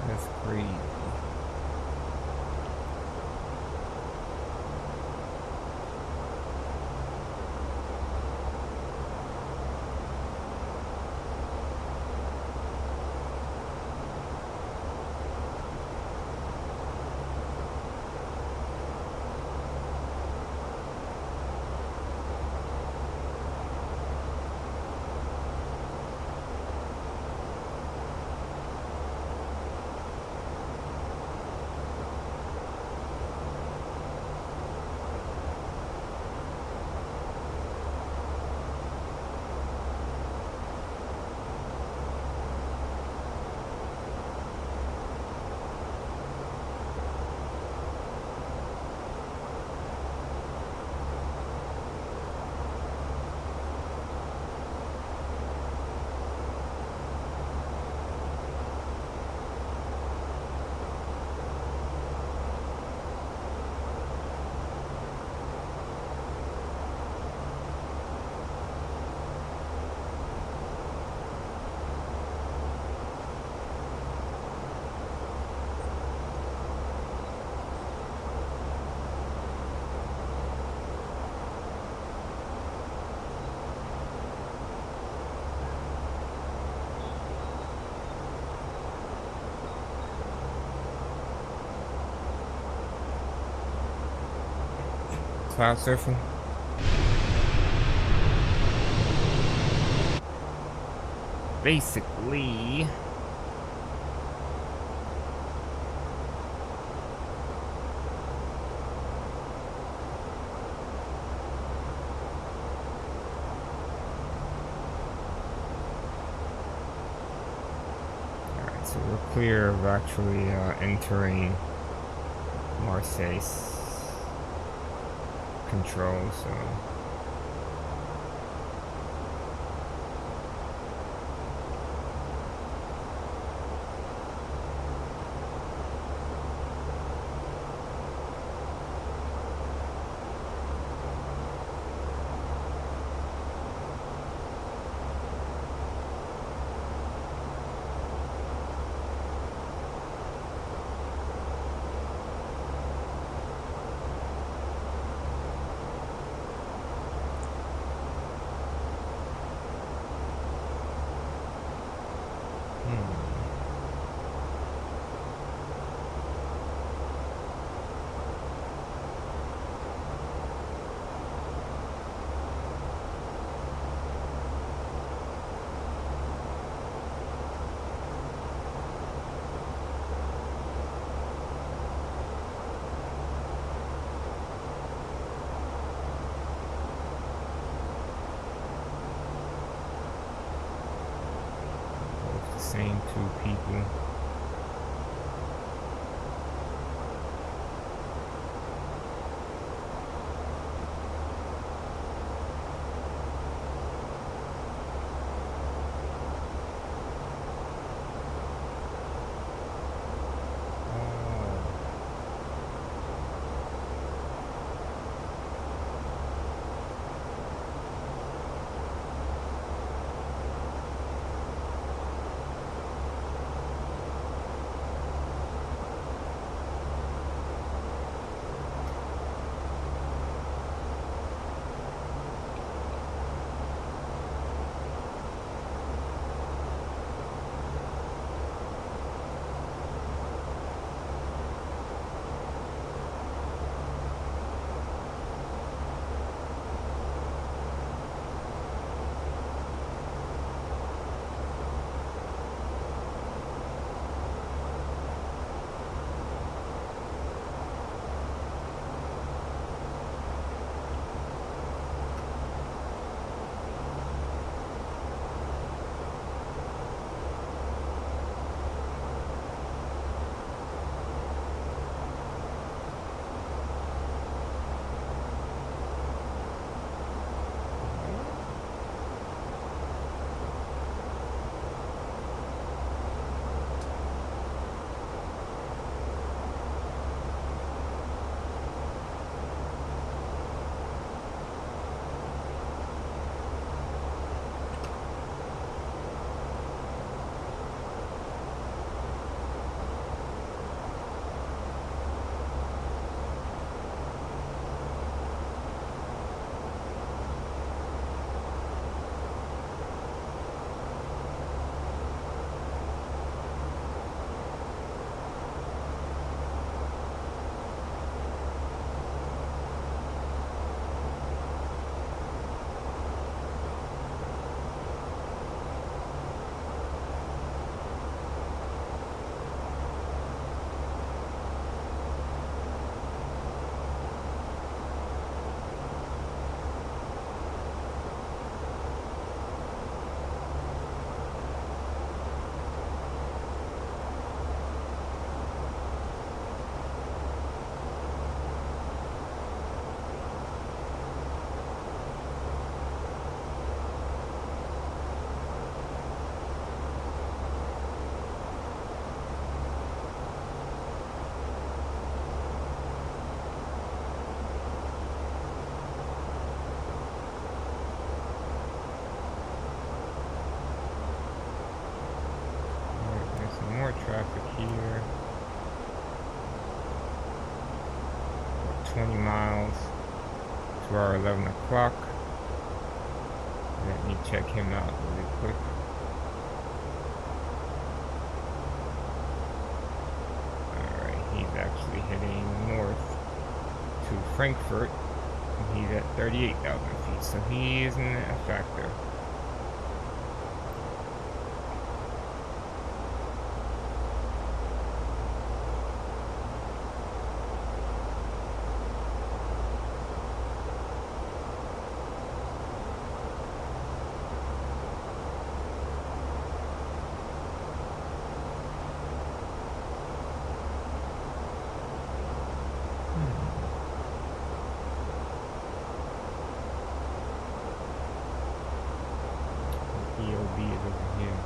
That's crazy. Cloud surfing. Basically, alright, so we're clear of actually entering Marseille's control, so same two people. More traffic here. 20 miles to our 11 o'clock. Let me check him out really quick. Alright, he's actually heading north to Frankfurt. And he's at 38,000 feet, so he isn't a factor. EOB is over here.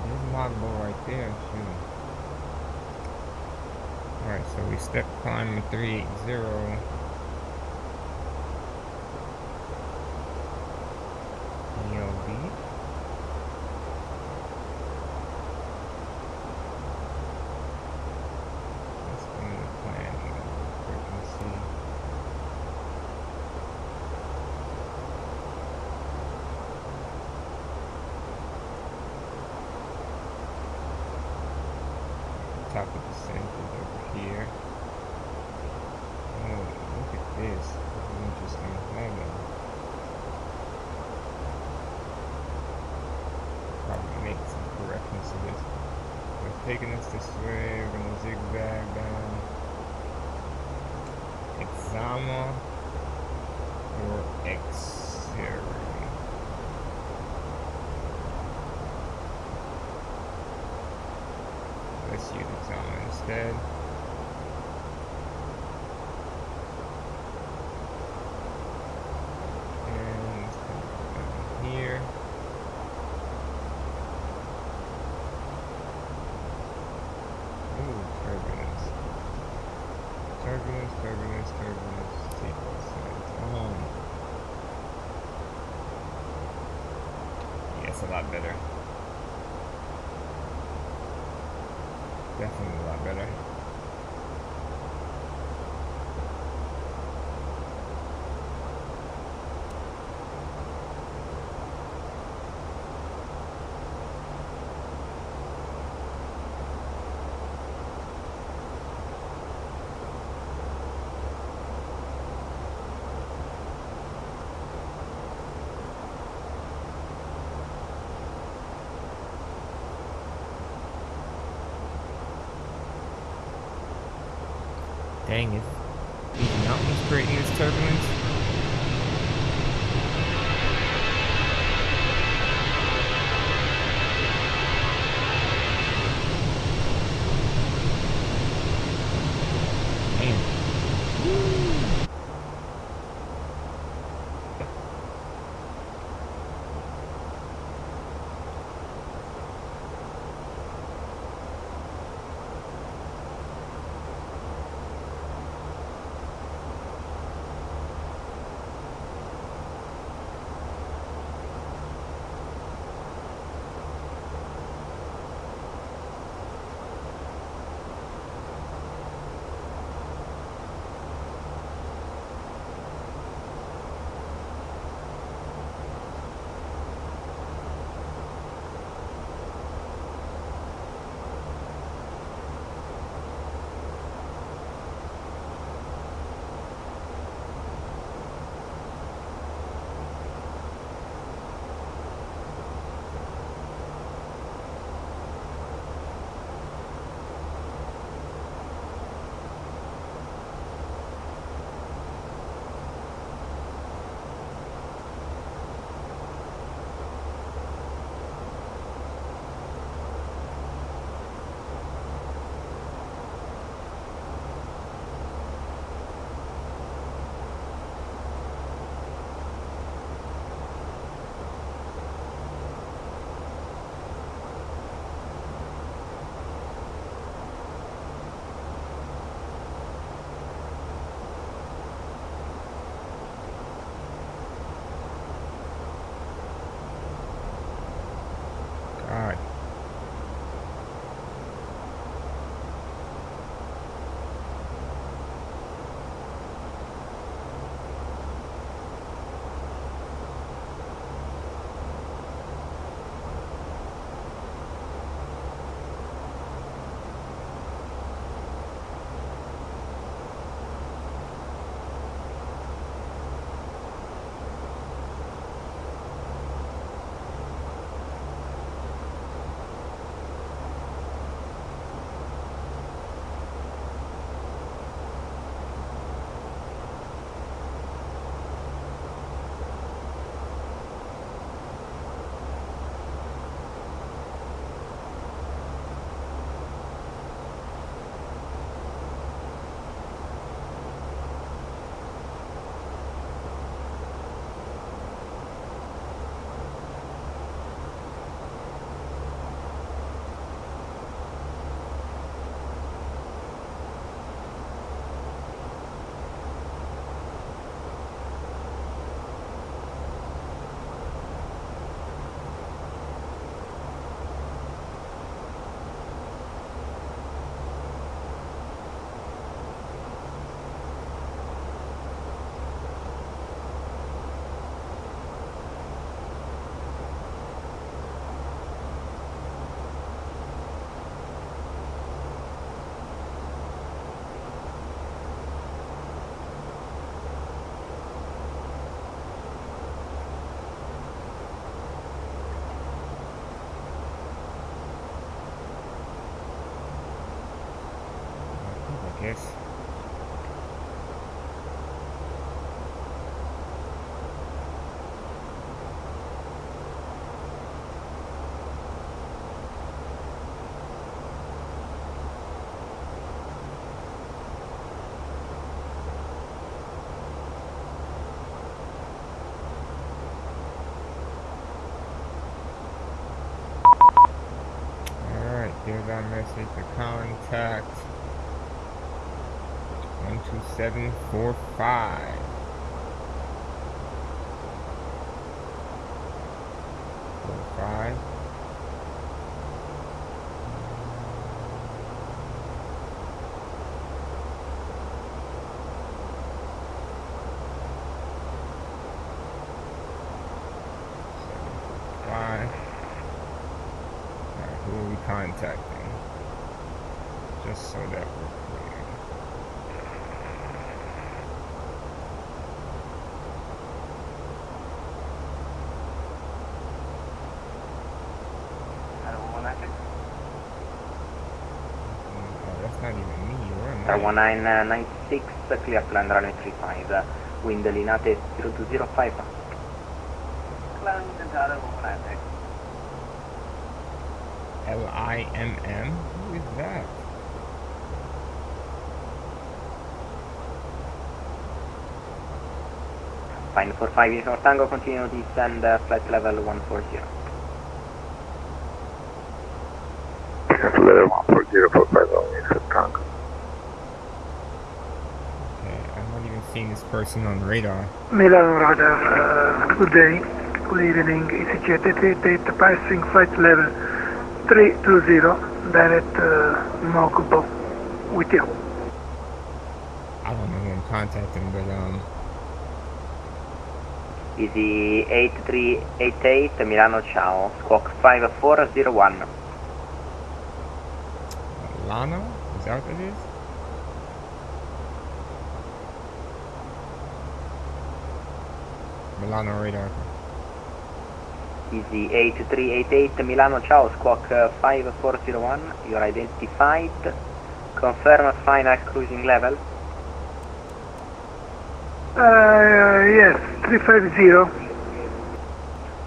There's logboat right there, too. Alright, so we step climb 380. EOB. Top of the center is over here. Oh, look at this. This is interesting. Hold on. Probably make some corrections to this with taking us this way. We're gonna zigzag down Exama or Xeri. Let's use Exama instead. And let's put it down here. Ooh, turbulence. Turbulence, turbulence, turbulence. Sequence signs on. Yeah, it's a lot better. Definitely a lot better. Dang it. These mountains creating this turbulence. guess. Alright, there's our message to contact 12745. 45. Who are we contacting? Just so that we're clear. Oh, that's not even me. Where am I? 1996, clear to land runway 35, wind linate 0205. LIMM? Who is that? Fine 45 Uniform Tango, continue descend flight level 140. Flight level 140 for 5 Uniform Tango. Okay, I'm not even seeing this person on radar. Milan radar, good day, good evening, EasyJet 888 passing flight level 320, direct Mokubo with you. I don't know who I'm contacting, but Easy 8388 Milano, ciao, squawk 5401. Lano? Is that what it is? Milano radar. Easy 8388 Milano, ciao, squawk 5401, you're identified, confirm final cruising level. Yes, 350.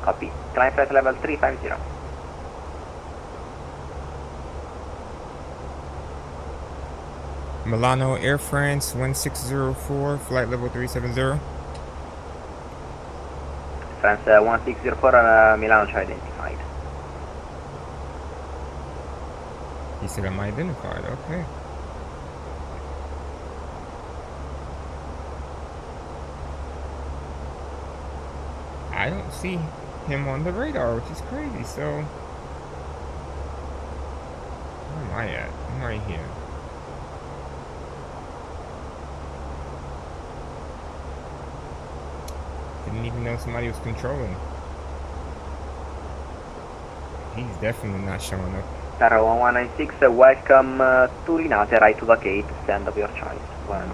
Copy, climb flight level 350. Milano Air France 1604, flight level 370. France 1604 Milano, ciao, identified. He said I'm identified, okay. I don't see him on the radar, which is crazy, so... Where am I at? I'm right here. Didn't even know somebody was controlling. He's definitely not showing up. Star 1196, welcome to Linate, right to vacate, stand of your choice. Well,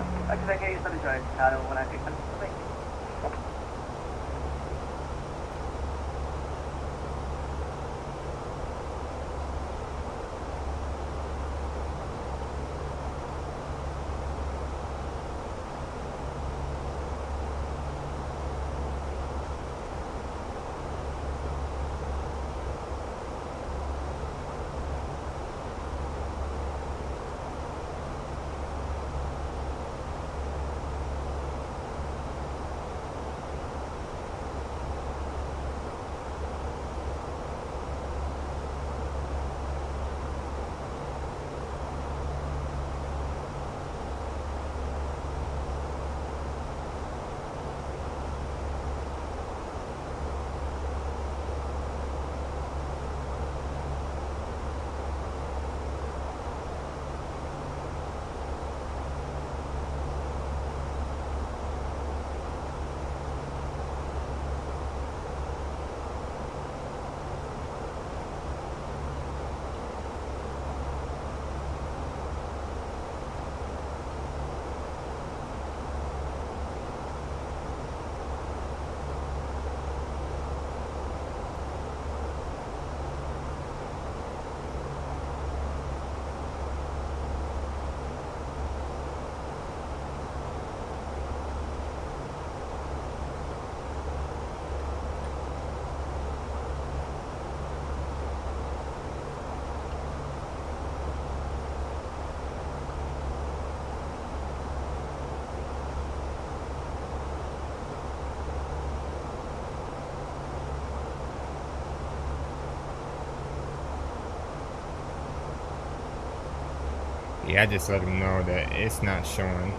Yeah, I just let him know that it's not showing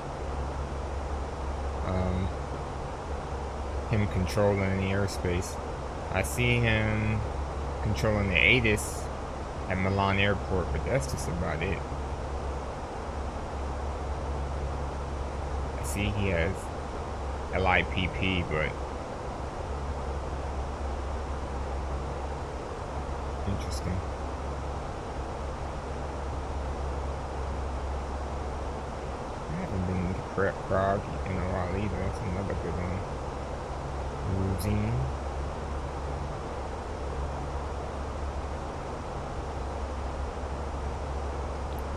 him controlling any airspace. I see him controlling the ATIS at Milan Airport, but that's just about it. I see he has LIPP, but interesting. I haven't been to Prague in a while either. That's another good one. Losing.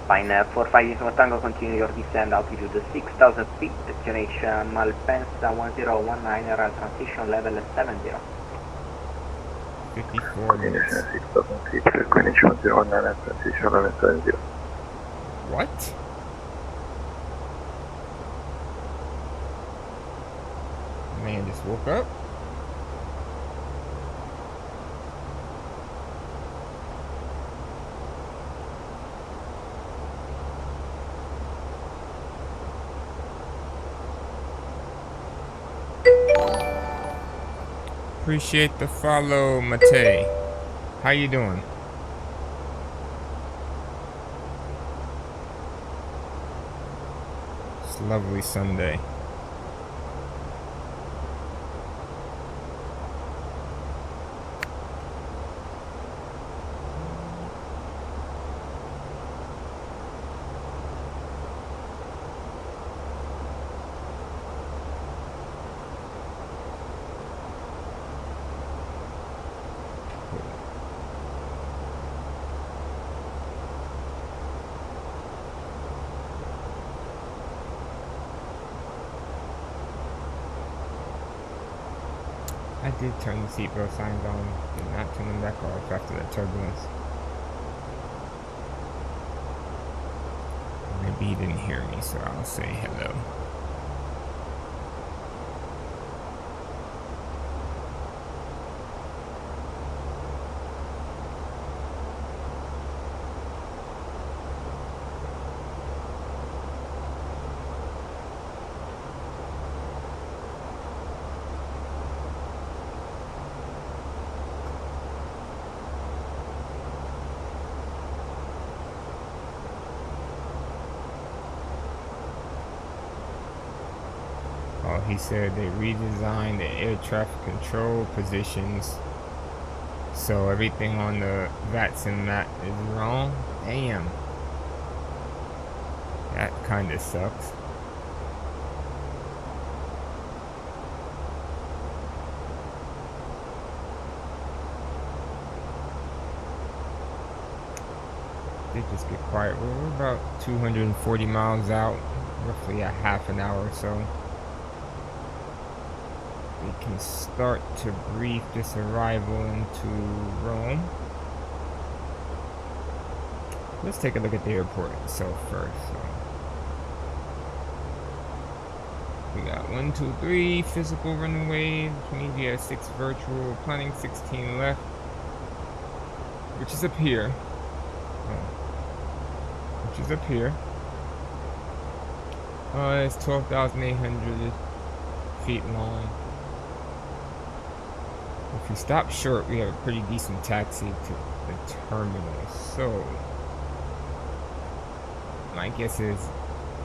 Fine, 45 Uniform Tango, continue your descent altitude 6,000 feet, destination Malpensa 1019, air transition level 70. 54 minutes. 6,000 feet, Greenwich 109, transition level 70. What? Man just woke up? Appreciate the follow, Mate. How you doing? It's a lovely Sunday. I did turn the seatbelt signs on, did not turn them back off after the turbulence. Maybe he didn't hear me, so I'll say hello. Oh, he said they redesigned the air traffic control positions, so everything on the VATS and that is wrong. Damn. That kinda sucks. They just get quiet. We're about 240 miles out, roughly a half an hour or so. We can start to brief this arrival into Rome. Let's take a look at the airport itself first. So we got 1, 2, 3 physical runway, which means we have 6 virtual, planning 16 left, which is up here. Which is up here. It's 12,800 feet long. If we stop short, we have a pretty decent taxi to the terminal. So my guess is,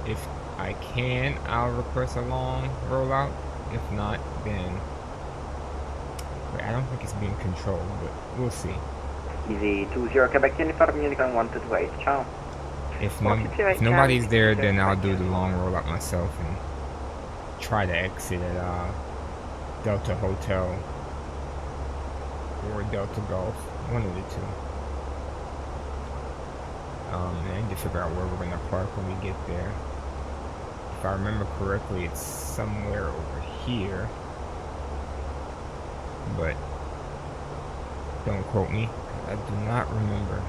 if I can, I'll request a long rollout. If not, then wait, I don't think it's being controlled, but we'll see. Easy 20 Quebec Uniform, Unicorn 1228, ciao. If nobody's there, then I'll do the long rollout myself and try to exit at Delta Hotel or Delta Golf, one of the two. And I need to figure out where we're gonna park when we get there. If I remember correctly, it's somewhere over here, but don't quote me. I do not remember.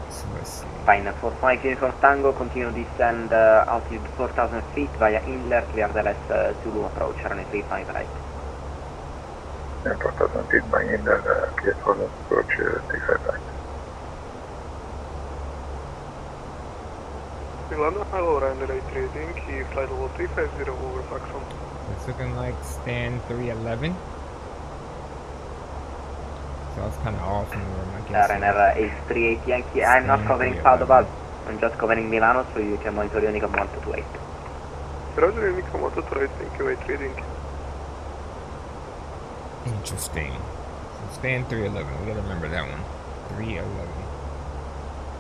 So let's see. Fine, 45 Uniform Tango, continue descend altitude 4,000 feet via Inler, clear the left Zulu approach, runway 35 right. Airport doesn't need my in there, clear for the approach, take right. Milano, hello, Ryanair 8 reading, key flight level 350 over Foxhole. It's looking like stand 311. So it's kind of off in the room, I guess. Ryanair 838 Yankee, I'm not covering Padova. I'm just covering Milano, so you can monitor Unicom 1228. Roger, Unicom 1228, thank you, 8 reading. Interesting. So stand 311. We gotta remember that one. 311.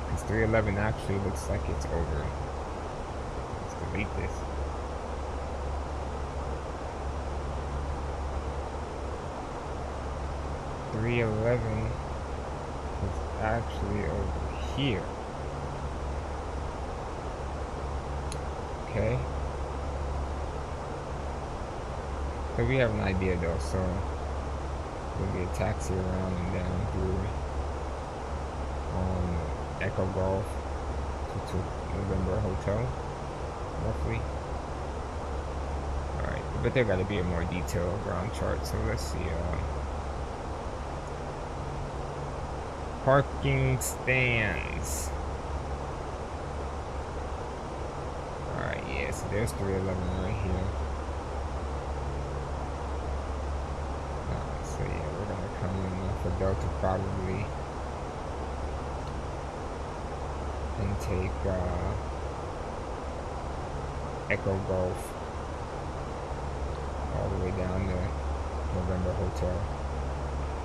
Because 311 actually looks like it's over. Let's delete this. .311 is actually over here. Okay. So we have an idea though, so we'll get a taxi around and down through Echo Golf to November Hotel, roughly. Alright, but there gotta be a more detailed ground chart, so let's see. Parking stands. Alright, yeah, so there's 311 right here. So yeah, we're gonna come in for Delta probably and take Echo Golf all the way down to November Hotel.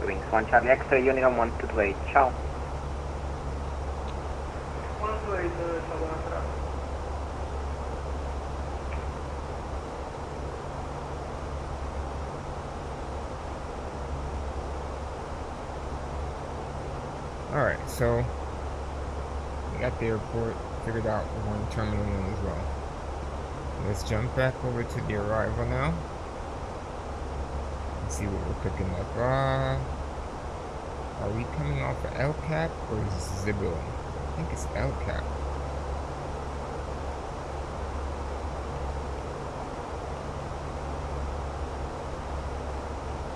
Wings 1 Charlie Extra, Unicom 1228, ciao. 128, ciao, buona serata. Alright, so we got the airport figured out. We're going to Terminal 1 as well. Let's jump back over to the arrival now. And see what we're picking up. Are we coming off of El Cap or Zibo? I think it's El Cap.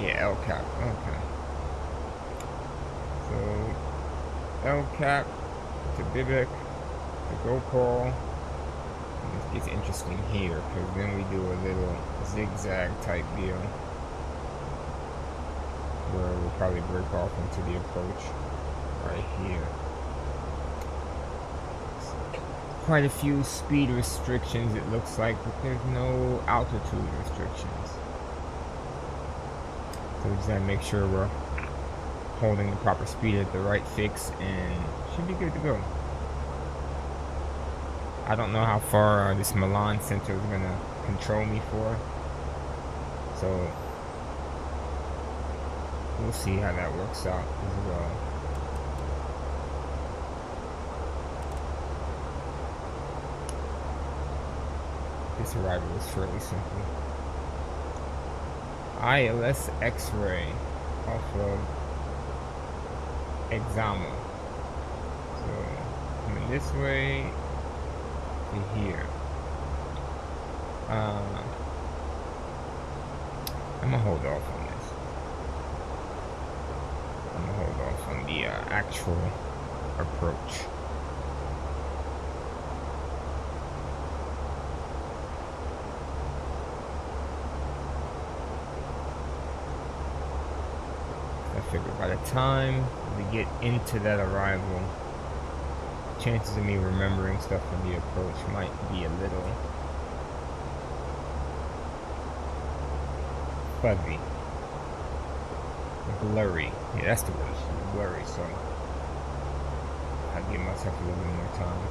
Yeah, El Cap. Okay. So El Cap to Bibek to Gopal. It gets interesting here because then we do a little zigzag type deal where we'll probably break off into the approach right here. Quite a few speed restrictions it looks like, but there's no altitude restrictions. So we just gotta make sure we're holding the proper speed at the right fix and should be good to go. I don't know how far this Milan center is gonna control me for, so we'll see how that works out as well. This arrival is fairly simple. ILS X-ray off of Examo. So coming this way to here. I'm gonna hold off on this. I'm gonna hold off on the actual approach. I figure by the time we get into that arrival, chances of me remembering stuff from the approach might be a little fuzzy. Blurry. Yeah, that's the word. Blurry, so I'll give myself a little bit more time.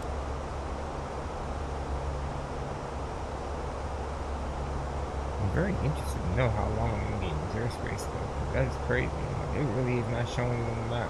I'm very interested to know how long I'm going to be in reserve space though. That is crazy. It really is not showing on the map.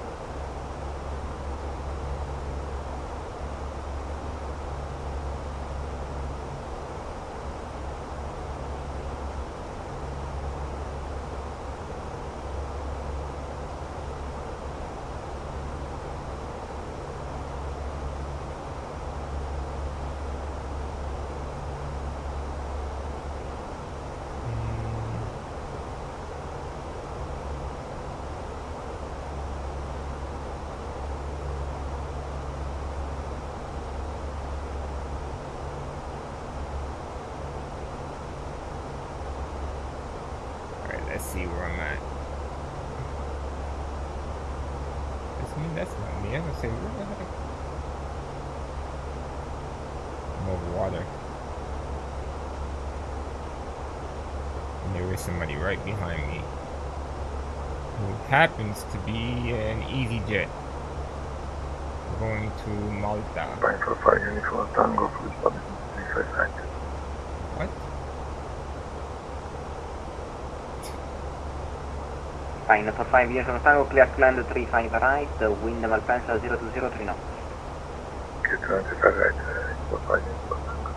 see where I'm at. That's not me. I was gonna say, where the heck? I'm over water. And there is somebody right behind me who happens to be an EasyJet going to Malta. Fine for 5 Uniform Tango, please stop 359. What? Fine for 5 years on Tango, clear to land 35 right, wind Malpensa 020 knots. Okay, 25 right, for 5 Uniform Tango.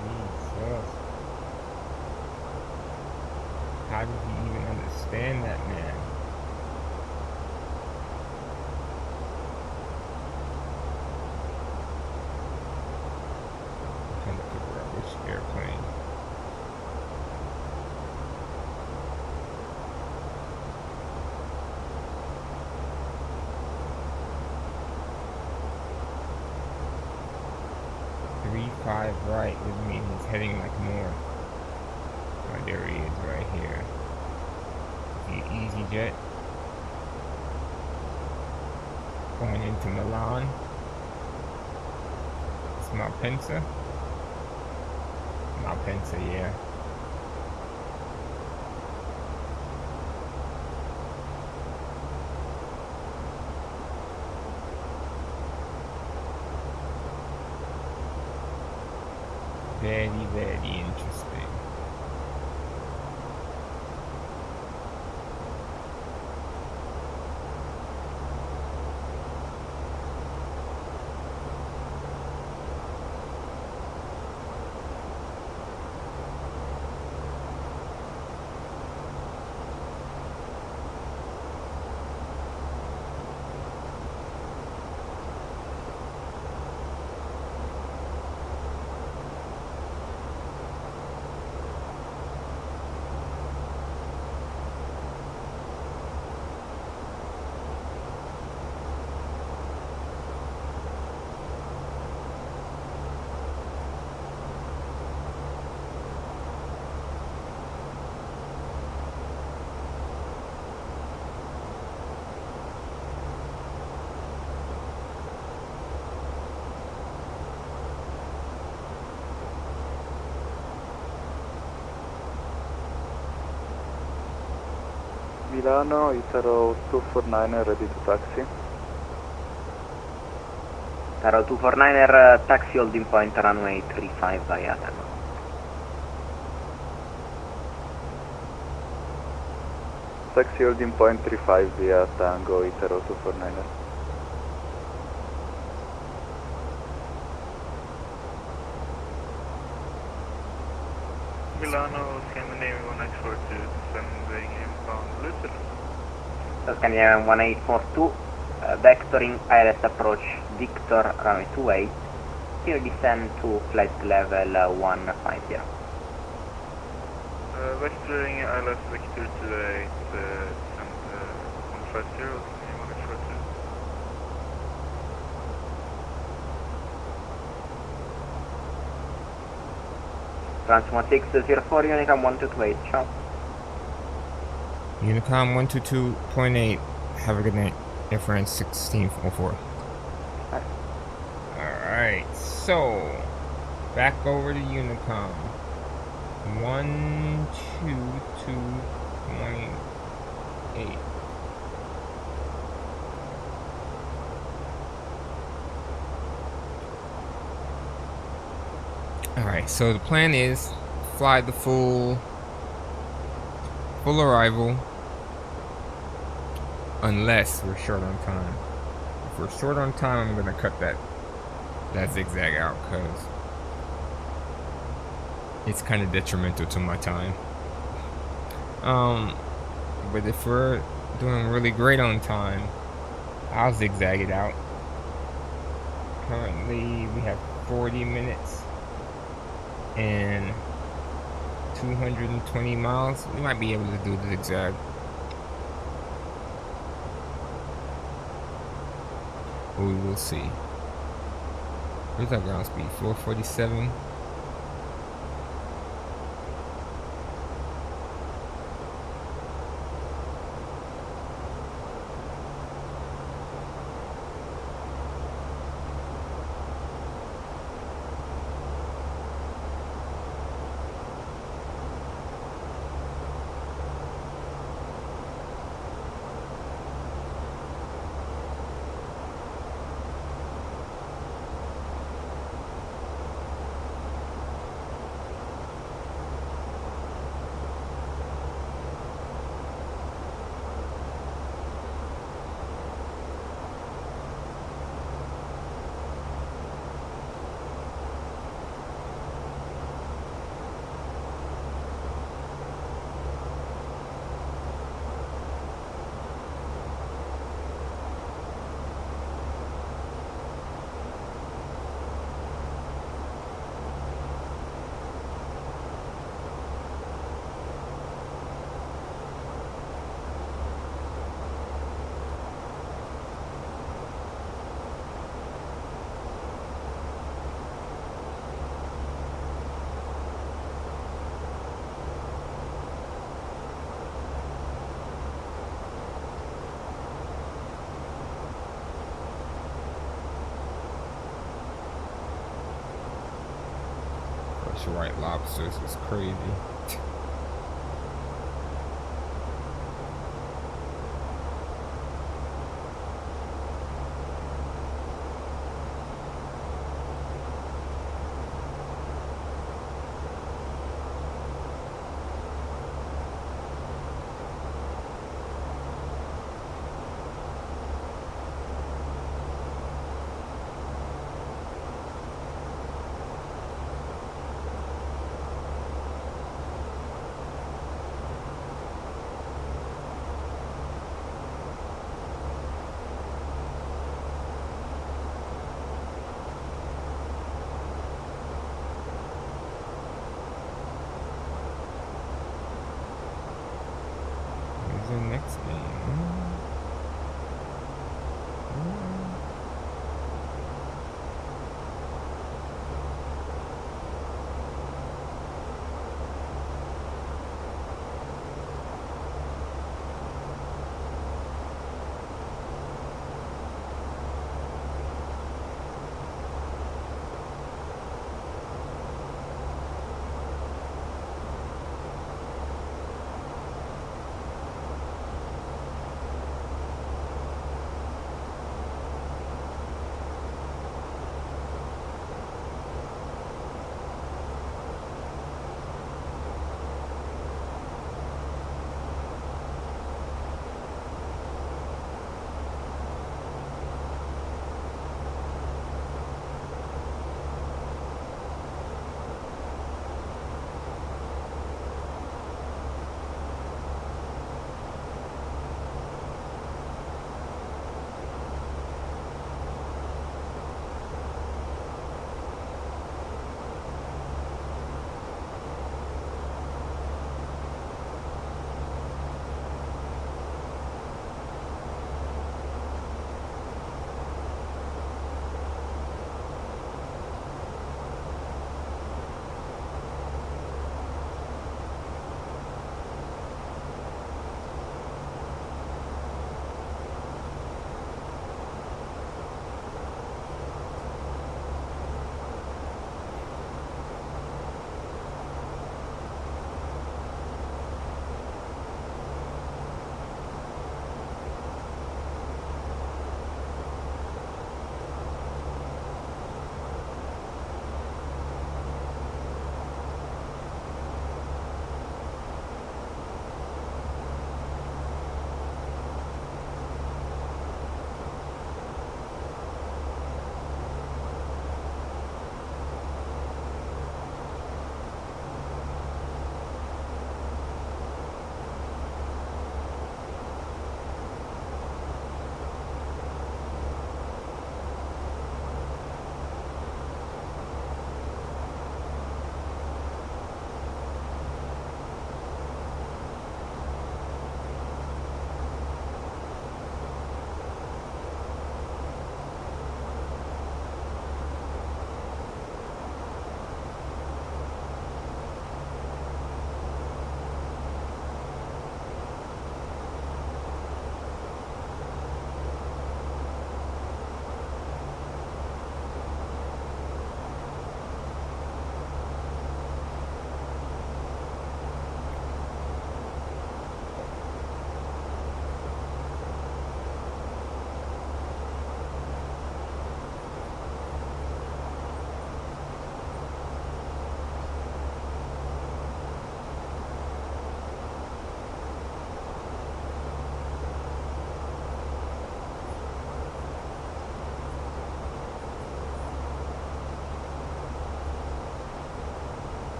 Jesus. How did he even understand that, man? I'm trying to figure out which airplane. Five right would mean he's heading like north. Oh, there he is right here. The EasyJet going into Milan. It's Malpensa. Malpensa, yeah. Very, very interesting. Milano, Italo 249 ready to taxi. Taro 249er, taxi holding point runway 35 via Tango. Taxi holding point 35 via Tango, Italo 249er. Milano, Scandinavian 1842, descending inbound Luton. Scandinavian 1842, vectoring ILS approach Victor runway 28. Here descend to flight level 150. Vectoring ILS Victor 28, descend 150, Scandinavian 1842. France 1604, Unicom 1228, ciao. Unicom 122.8. Have a good night. Air France 1604. Alright, so back over to Unicom. 122.8. Alright, so the plan is fly the full arrival unless we're short on time. If we're short on time, I'm gonna cut that zigzag out because it's kind of detrimental to my time. But if we're doing really great on time, I'll zigzag it out. Currently, we have 40 minutes and 220 miles. We might be able to do the zigzag. But we will see. Where's our ground speed? 447. bunch of white lobsters. It's crazy. Here's the next game.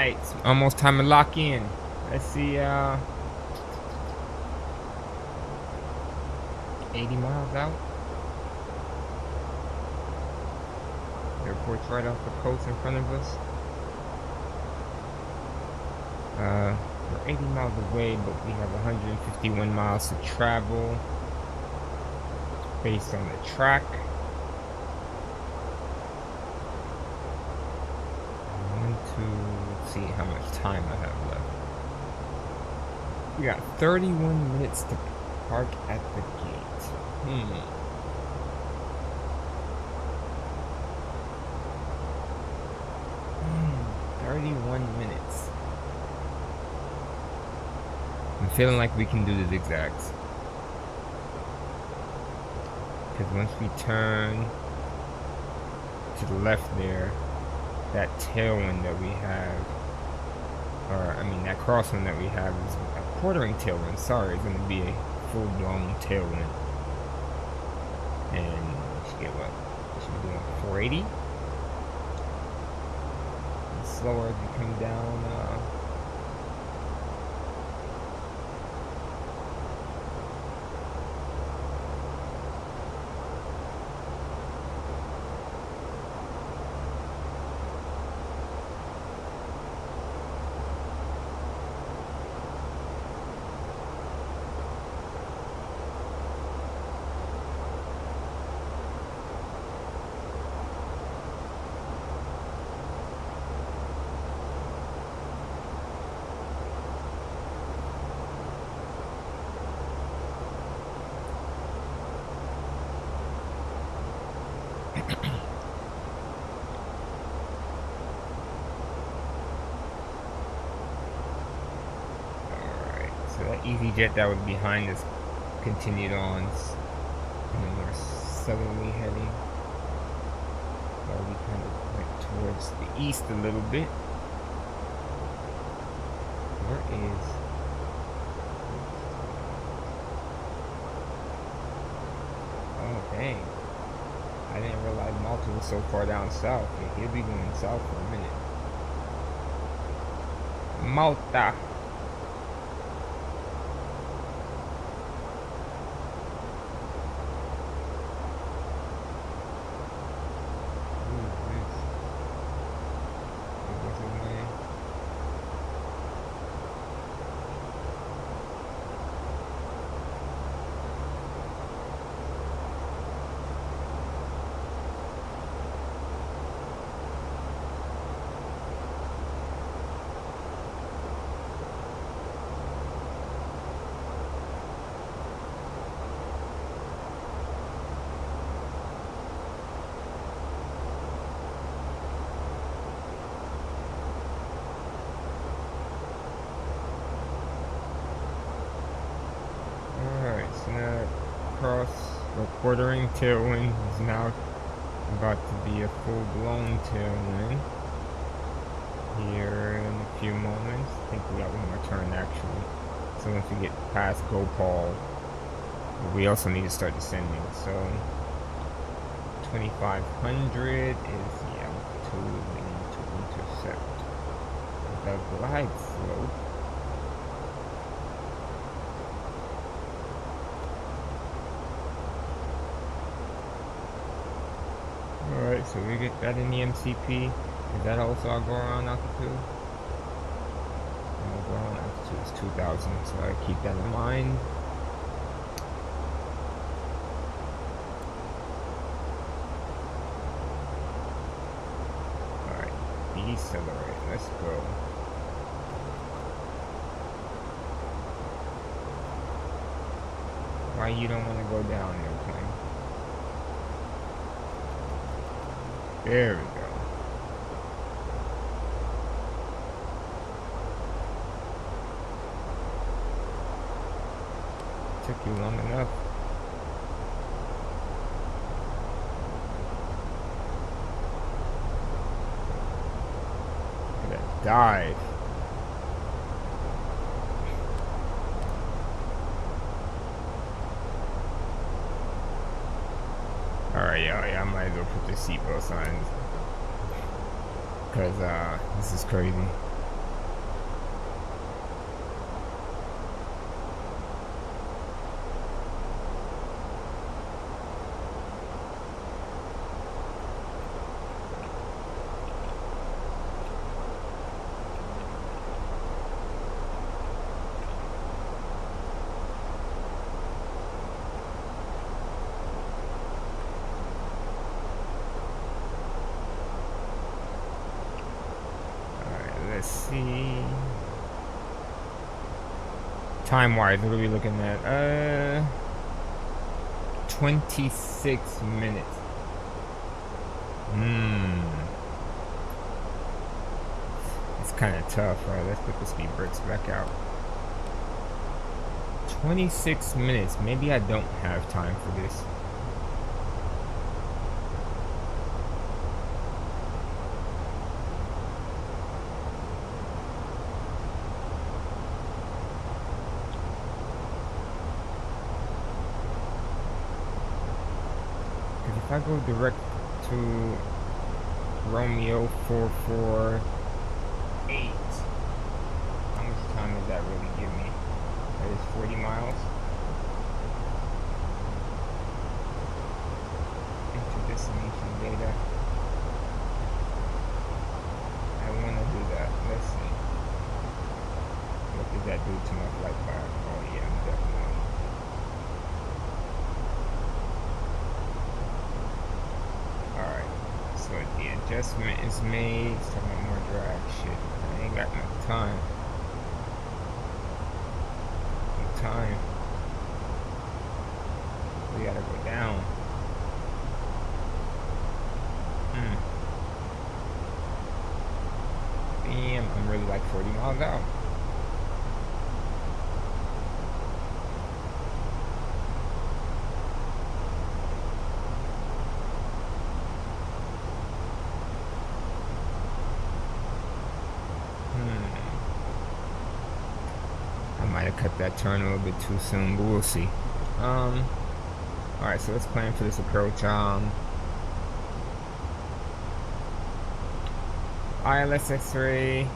Alright, almost time to lock in. Let's see, 80 miles out. Airport's right off the coast in front of us. We're 80 miles away, but we have 151 miles to travel based on the track. Let's see how much time I have left. We got 31 minutes to park at the gate. 31 minutes. I'm feeling like we can do the zigzags. Because once we turn to the left there, that tailwind that we have, or I mean that crosswind that we have is a quartering tailwind, sorry, it's going to be a full-blown tailwind. And we should get what? We should be doing 480. And slower as we come down. EasyJet that was behind us continued on in a more southerly heading. We kind of went towards the east a little bit. Where is... Oh, dang. I didn't realize Malta was so far down south. Yeah, he'll be going south for a minute. Malta. Quartering tailwind is now about to be a full-blown tailwind here in a few moments. I think we got one more turn actually. So once we get past Gopal, we also need to start descending. So 2500 is the altitude we need to intercept the glide slope. Alright, so we get that in the MCP. Is that also our go-around altitude? No, go-around altitude is 2000, so I keep that in mind. Alright, decelerate, let's go. Why you don't want to go down, airplane? There we go. Took you long enough. Look at that dive. Alright, yeah, I might as well put the seatbelts on. Because, this is crazy. let's see. Time-wise, what are we looking at? 26 minutes. It's kind of tough, right? Let's put the speed brakes back out. 26 minutes. Maybe I don't have time for this. Because if I go direct to Romeo 448, how much time does that really give me? That is 40 miles. Enter destination data. I want to do that. Let's see. What does that do to my flight path? Oh yeah, definitely. Alright. So the adjustment is made. Talking about more drag. Shit. I ain't got enough time. Time. We gotta go down. Damn, I'm really like 40 miles out. I might have cut that turn a little bit too soon, but we'll see. Alright, so let's plan for this approach. ILS X-ray,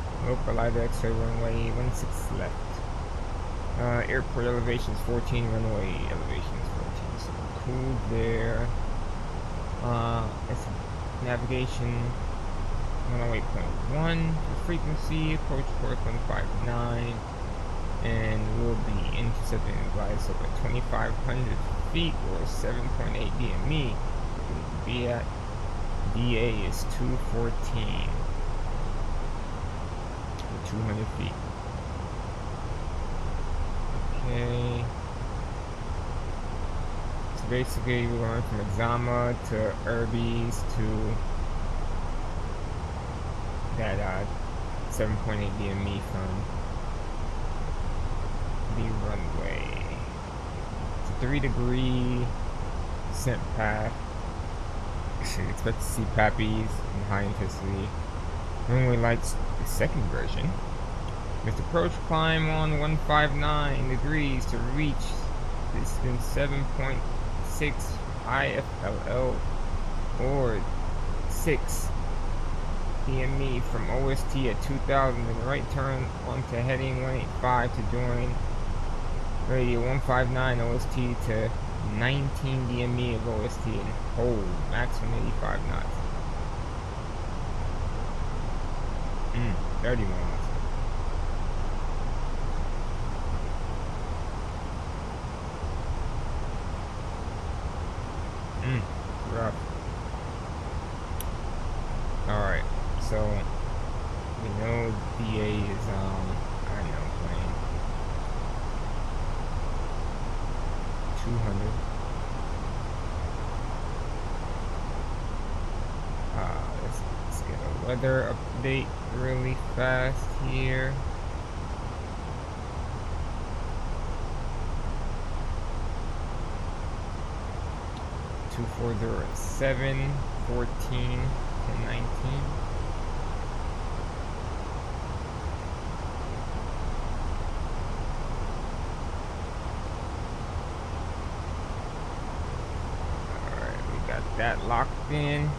Alive X-ray, runway 16 left. Airport elevations 14, runway elevations 14. So cool there. It's navigation 108.1 for frequency, approach course 159. And we'll be intercepting the glide slope at 2,500 feet or 7.8 DME. We'll be at DA is 214 or 200 feet. Okay. So basically, we're going from Exama to Irby's to that 7.8 DME from the runway. It's a 3-degree descent path. Should expect to see Pappies in high intensity. Runway lights, the second version. With approach climb on 159 degrees to reach distance 7.6 IFLL or 6 DME from OST at 2000 and right turn onto heading 185 to join radio 159 OST to 19 DME of OST and hold maximum 85 knots. 30 miles. Rough. Alright, so we know DA is I don't know, plane 200. Let's get a weather update really fast here. Two 407 14 1019. Alright, we got that locked in.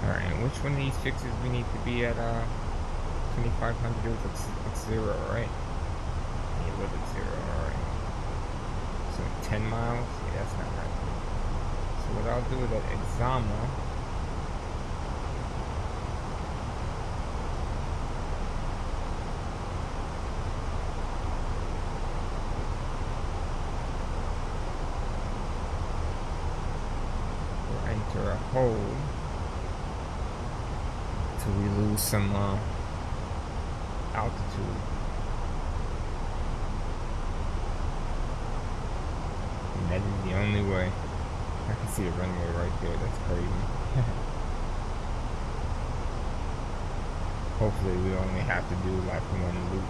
Alright, and which one of these fixes we need to be at 2500? It looks 0, right? Yeah, it was at 0, alright. So 10 miles? Yeah, that's not right. So what I'll do is at Exama, we'll enter a hold. till we lose some altitude. And that is the only way. I can see the runway right there. That's crazy. Hopefully we only have to do like one loop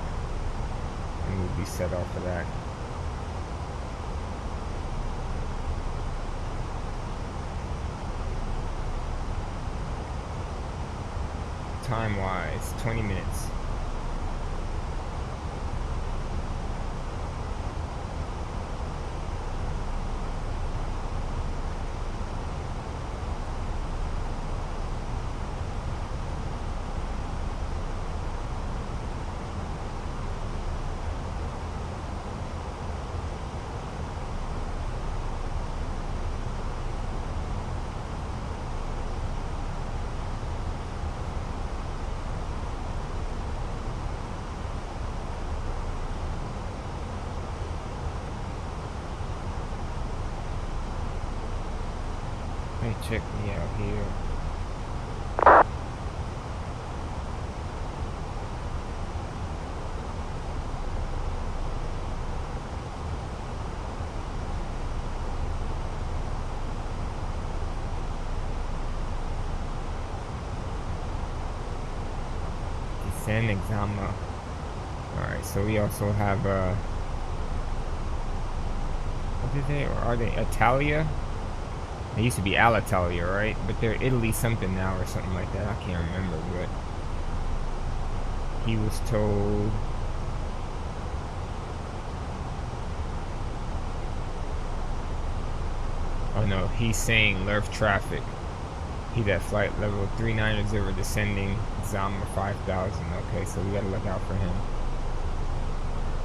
and we'll be set off for that. Time wise, 20 minutes. Hey, check me out here. Descend Exama. Alright, so we also have what is they, or are they Italia? They used to be Alitalia, right? But they're Italy something now or something like that. I can't remember, but he was told oh no, he's saying Lurf traffic. He's at flight level 390 descending Zama 5000. Okay, so we gotta look out for him.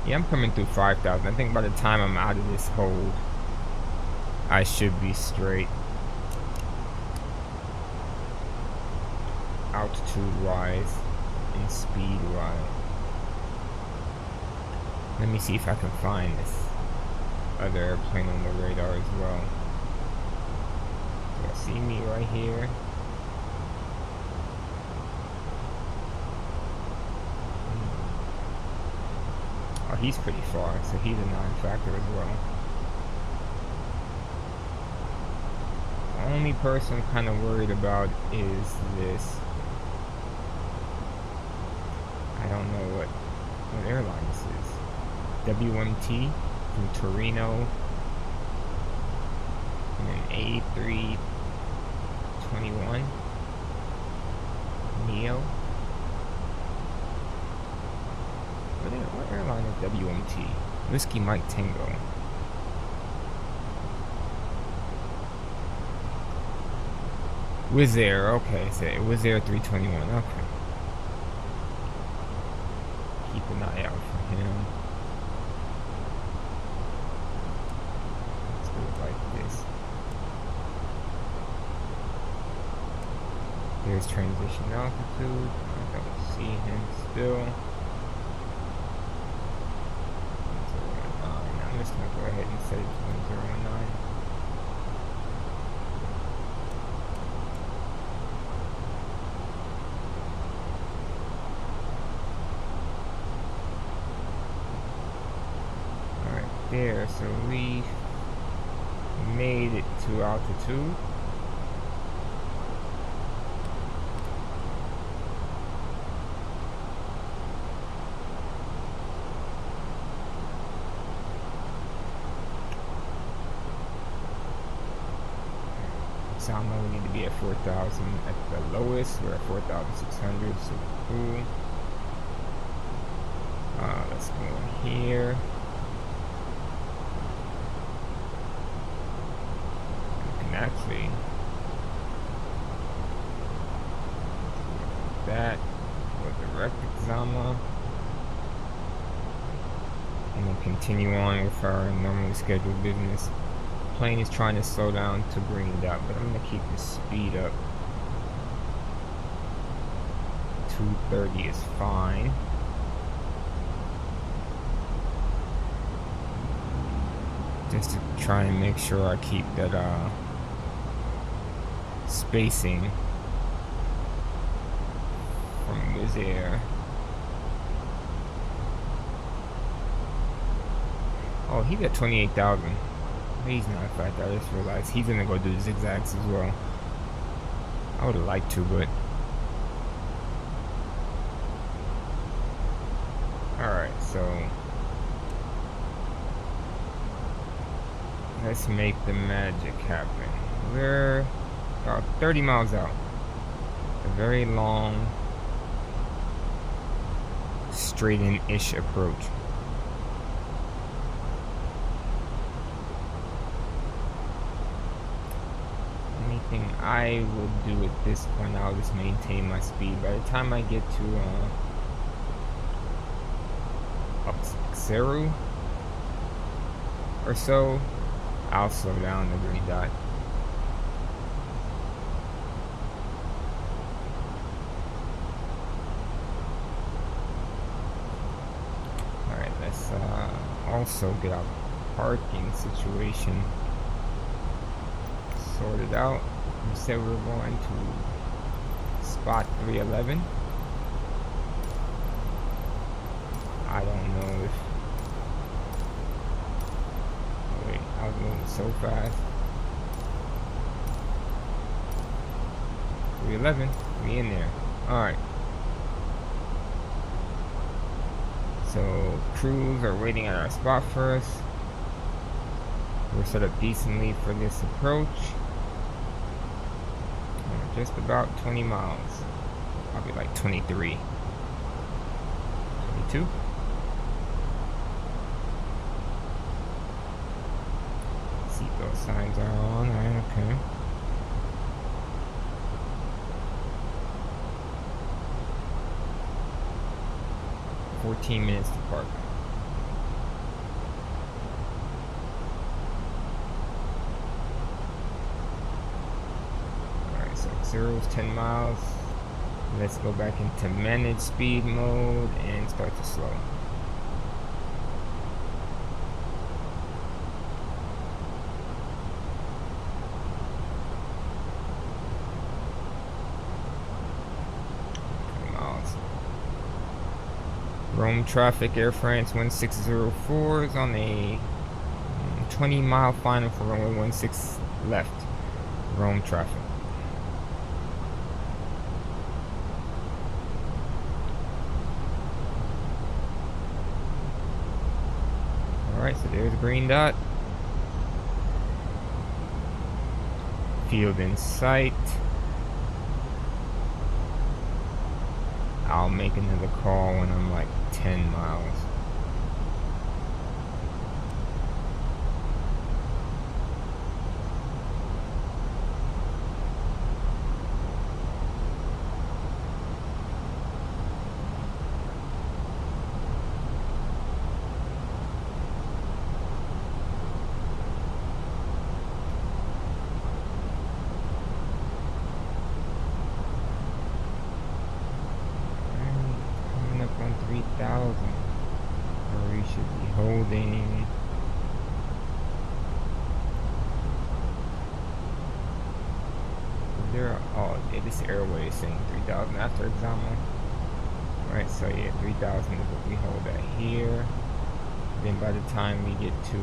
Yeah, I'm coming through 5000. I think by the time I'm out of this hold, I should be straight. Altitude wise and speed wise. Let me see if I can find this other airplane on the radar as well. You'll see me right here. Oh, he's pretty far, so he's a non-factor as well. The only person I'm kind of worried about is this. I don't know what airline this is. WMT from Torino. And then A321 Neo. What airline is WMT? Whiskey Mike Tango. Wizz Air, okay, so Wizz Air 321, okay. Keep an eye out for him. Let's do it like this. There's transition altitude. I don't see him still. 109. I'm just gonna go ahead and say 1019. There, so we made it to altitude. Sound we need to be at 4,000 at the lowest. We're at 4,600, so cool. Let's go in here. Actually, that was direct Exama, and then continue on with our normally scheduled business. Plane is trying to slow down to bring it up, but I'm gonna keep the speed up. 230 is fine. Just to try and make sure I keep that spacing from Wizz Air. Oh, he's at 28,000. He's not fat. I just realized he's gonna go do the zigzags as well. I would have liked to, but alright, so let's make the magic happen. We're about 30 miles out. A very long, straight-in-ish approach. Anything I will do at this point, I'll just maintain my speed. By the time I get to Xeru or so, I'll slow down the green dot. Alright, let's also get our parking situation sorted out. We said we were going to spot 311. I don't know if... Oh wait, I was moving so fast. 311, we in there. Alright. So, crews are waiting at our spot for us. We're set up decently for this approach. Just about 20 miles. Probably like 23. 22? Seatbelt signs are on, right? Okay. $14 minutes to park. Alright, so 0 is 10 miles. Let's go back into manage speed mode and start to slow. Rome traffic, Air France 1604 is on a 20-mile final for runway 16 left. Rome traffic. Alright, so there's a green dot. Field in sight. I'll make another call when I'm like 10 miles. On 3,000, where we should be holding there. Oh, yeah, this airway is saying 3,000 after example. Right, so yeah, 3,000 is what we hold at here. Then by the time we get to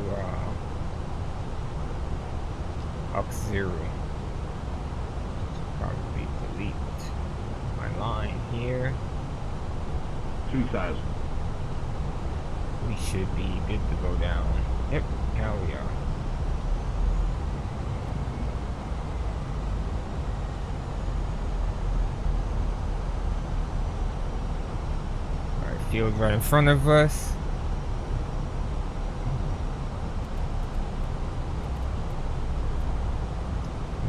Xeru, probably delete my line here. 2,000. We should be good to go down. Yep, now we are. Alright, field's right in front of us.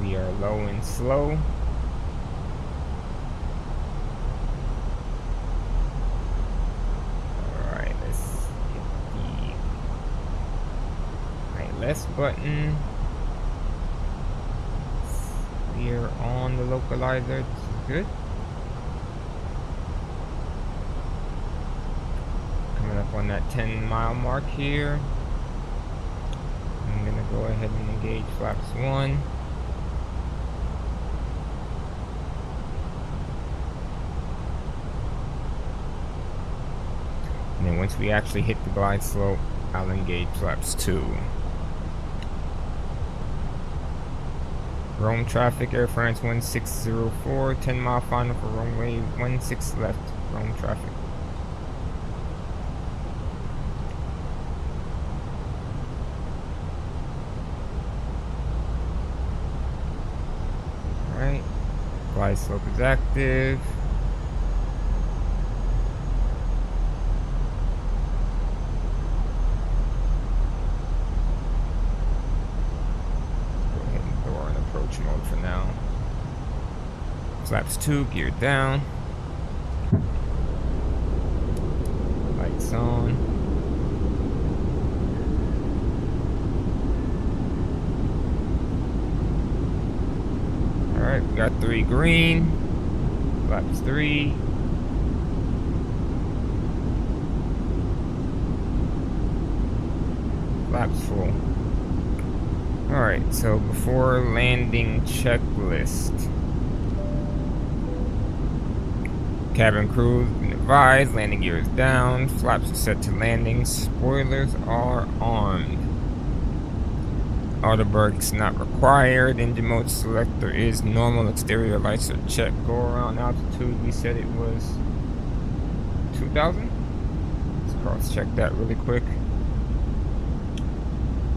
We are low and slow. S button. We are on the localizer. This is good. Coming up on that 10-mile mark here. I'm gonna go ahead and engage flaps 1. once we actually hit the glide slope, I'll engage flaps 2. Rome traffic, Air France 1604, 10 mile final for runway 16 left, Rome traffic. Alright, glide slope is active. Mode for now. Flaps 2 geared down. Lights on. Alright, we got 3 green. Flaps 3. Flaps full. Alright, so before landing checklist. Cabin crew been advised, landing gear is down, flaps are set to landing, spoilers are armed. Auto brakes not required, engine mode selector is normal, exterior lights are checked. Go around altitude, we said it was 2,000? Let's cross check that really quick.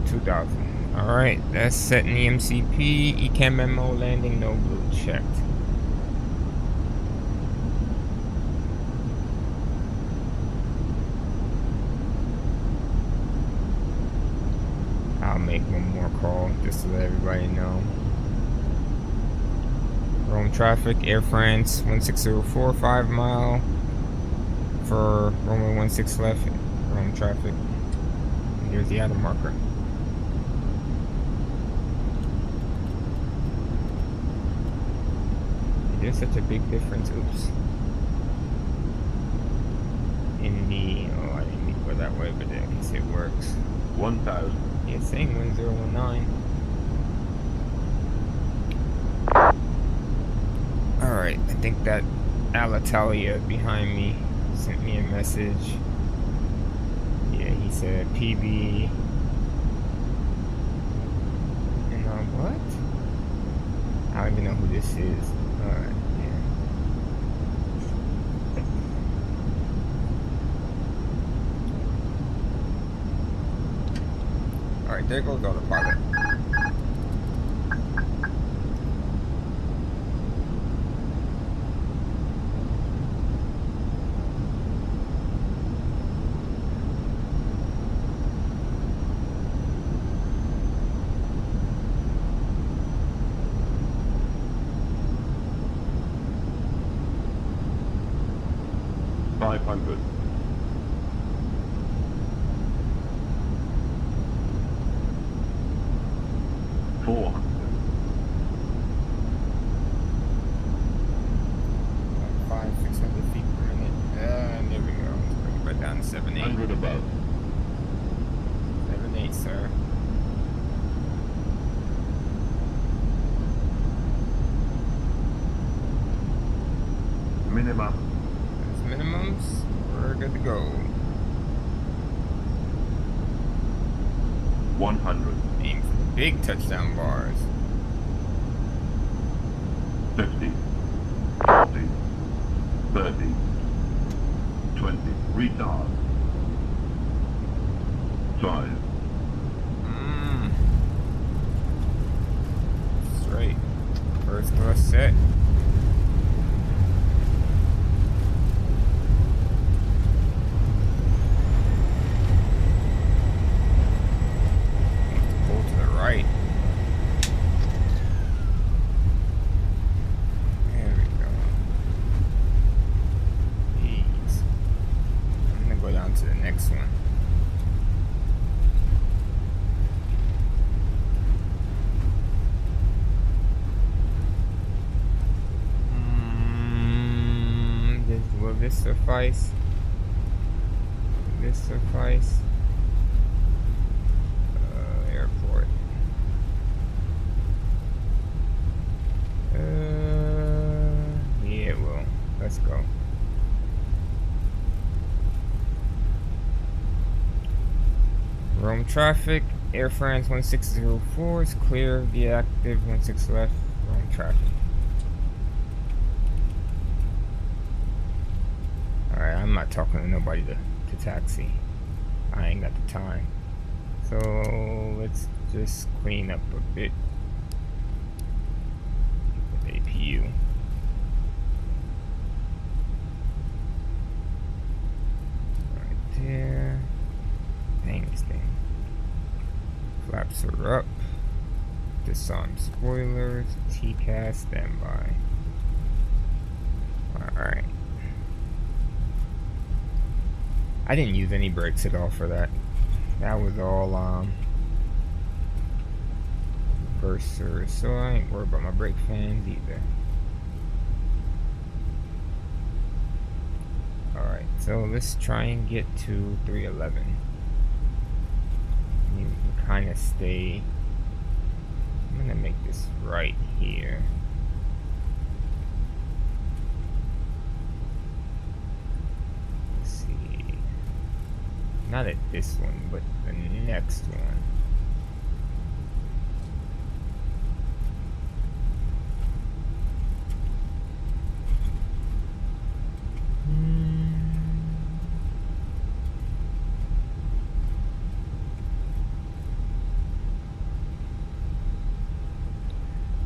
2,000. Alright, that's setting the MCP, ECAM memo, landing, no blue, checked. I'll make one more call just to let everybody know. Rome traffic, Air France 1604, 5 mile for runway 16 left, Rome traffic. And here's the outer marker. There's such a big difference, oops. In the, oh, I didn't mean to go that way, but I guess it works. 1,000. Yeah, it's saying 1019. Alright, I think that Alitalia behind me sent me a message. Yeah, he said PB. And what? I don't even know who this is. Alright, yeah. Alright, there goes autopilot. Big touchdown bars. 50, 40, 30, 20, retard. 5. Straight. First thrust set. Right. There we go. Jeez. I'm gonna go down to the next one. Will this suffice? Will this suffice? Airport. Yeah, it will. Let's go. Wrong traffic. Air France 1604 is clear. Deactive 16 left. Wrong traffic. Alright, I'm not talking to nobody to taxi. I ain't got the time. So let's just clean up a bit with APU. Right there. Dang this thing. Flaps are up. Disarm spoilers. TCAS standby. Alright. I didn't use any brakes at all for that. That was all reverser, so I ain't worried about my brake fans either. Alright, so let's try and get to 311. You can kind of stay. I'm gonna make this right here. Let's see. Not at this one, but the next one.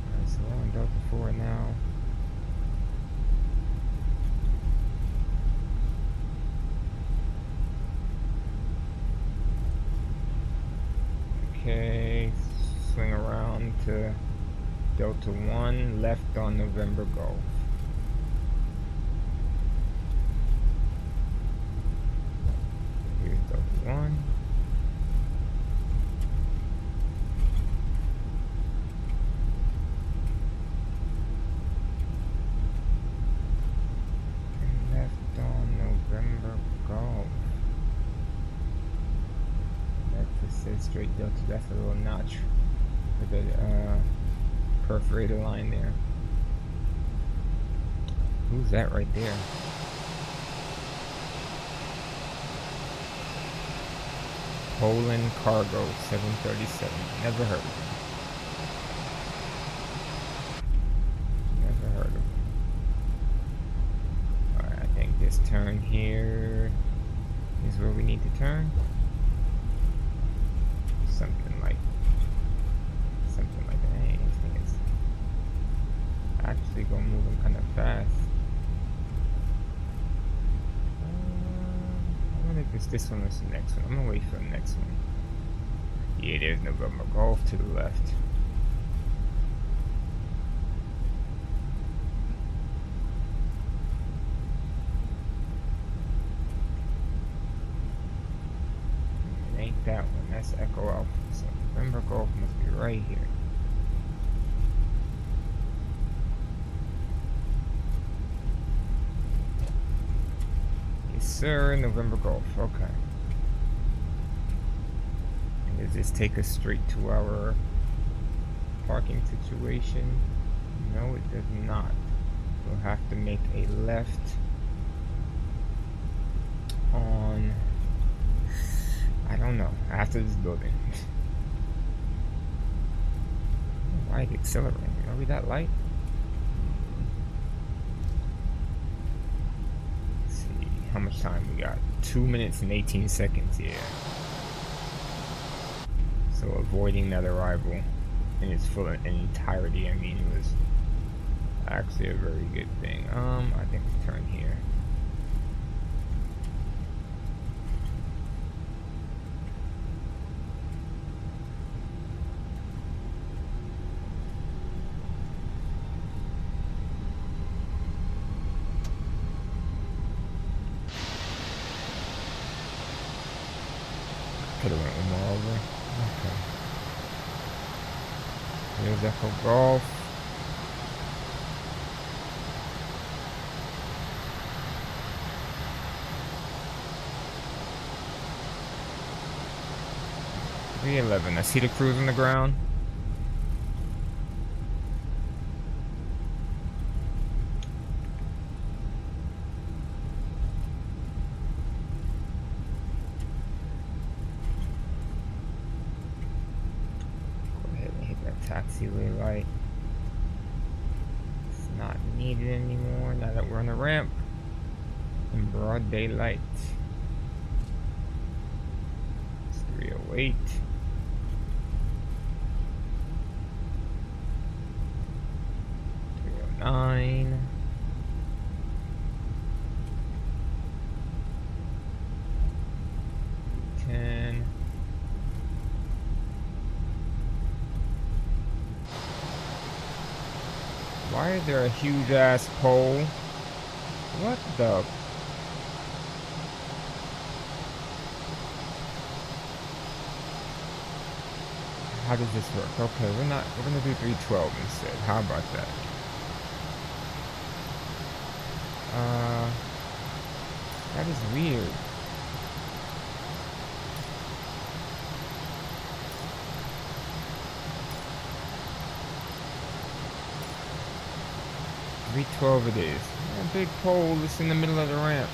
Alright, so we're on Delta 4 now. Okay, swing around to Delta 1, left on November Golf. Here's Delta 1. And left on November Golf. That just says straight Delta. That's a little notch for the perforated line there. Who's that right there? Poland Cargo 737. Never heard of him. Never heard of him. Alright, I think this turn here is where we need to turn. Something like that. Hey, this thing is actually going moving kind of fast. I wonder if it's this one or it's the next one. I'm gonna wait for the next one. Yeah, there's November Golf to the left. It ain't that one. That's Echo Alpha. So November Golf must be right here. Yes, sir. November Golf. Okay. And does this take us straight to our parking situation? No, it does not. We'll have to make a left on, I don't know, after this building. Light accelerating. Are we that light? Let's see how much time we got. 2 minutes and 18 seconds here. So avoiding that arrival in its full entirety, I mean, was actually a very good thing. I think we turn here. Could have went one more over. Okay. Here's Echo Golf. .311. I see the crews on the ground. Taxiway light. It's not needed anymore now that we're on the ramp. In broad daylight. It's 308. Nine. Ten. Why is there a huge ass pole? What the? How does this work? Okay, we're gonna do 312 instead. How about that? That is weird. $312 it is. A big pole that's in the middle of the ramp.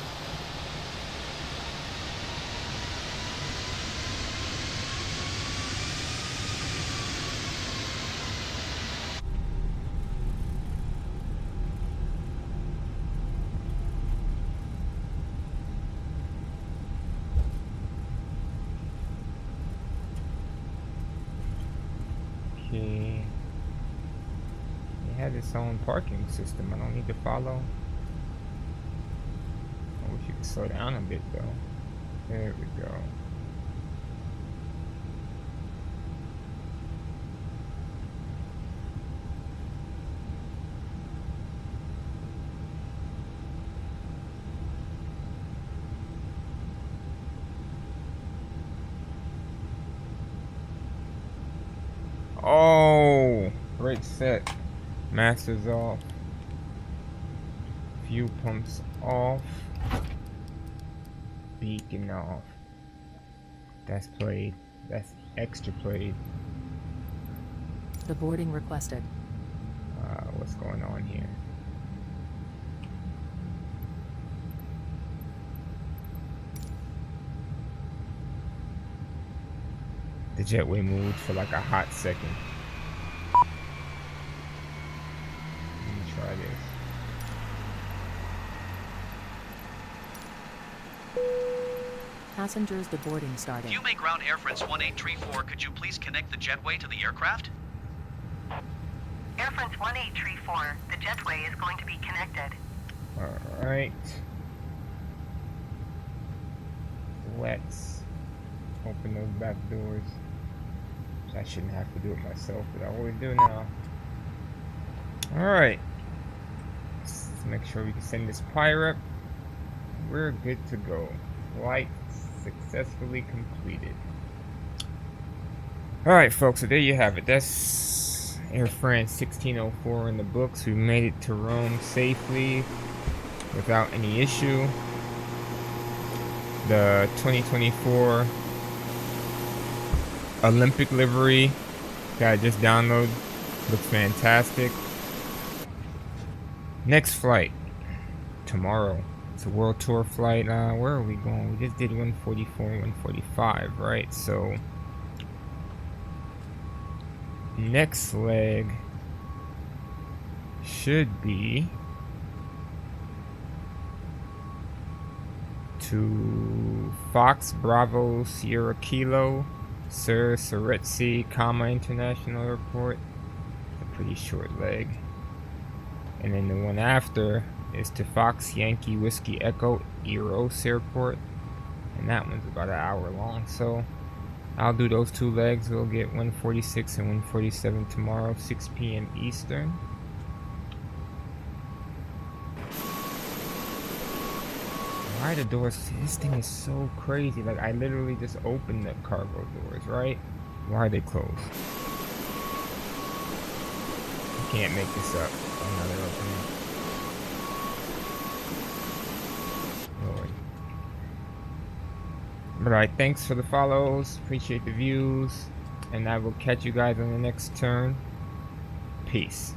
Okay. It has its own parking system. I don't need to follow. I wish you could slow down a bit though. There we go. Oh, brake set. Masters off. Fuel pumps off. Beacon off. That's played. That's extra played. The boarding requested. What's going on here? The jetway moved for like a hot second. Let me try this. Passengers deboarding starting. If you make ground air France 1834, could you please connect the jetway to the aircraft? Air France 1834, the jetway is going to be connected. Alright. Let's open those back doors. I shouldn't have to do it myself, but I always do now. Alright. Let's make sure we can send this pirate. We're good to go. Flight successfully completed. Alright folks, so there you have it. That's Air France 1604 in the books. We made it to Rome safely without any issue. The 2024 Olympic livery that I just downloaded looks fantastic. Next flight tomorrow. It's a world tour flight. Where are we going? We just did 144 and 145, right? So next leg should be to Fox Bravo Sierra Kilo Sir Seretse, International Airport. It's a pretty short leg. And then the one after is to Fox Yankee Whiskey Echo Eros Airport. And that one's about an hour long. So I'll do those two legs. We'll get 146 and 147 tomorrow, 6 p.m. Eastern. Why are the doors? This thing is so crazy. Like, I literally just opened the cargo doors, right? Why are they closed? I can't make this up. Oh no, they're opening. Lord. Alright, thanks for the follows. Appreciate the views. And I will catch you guys on the next turn. Peace.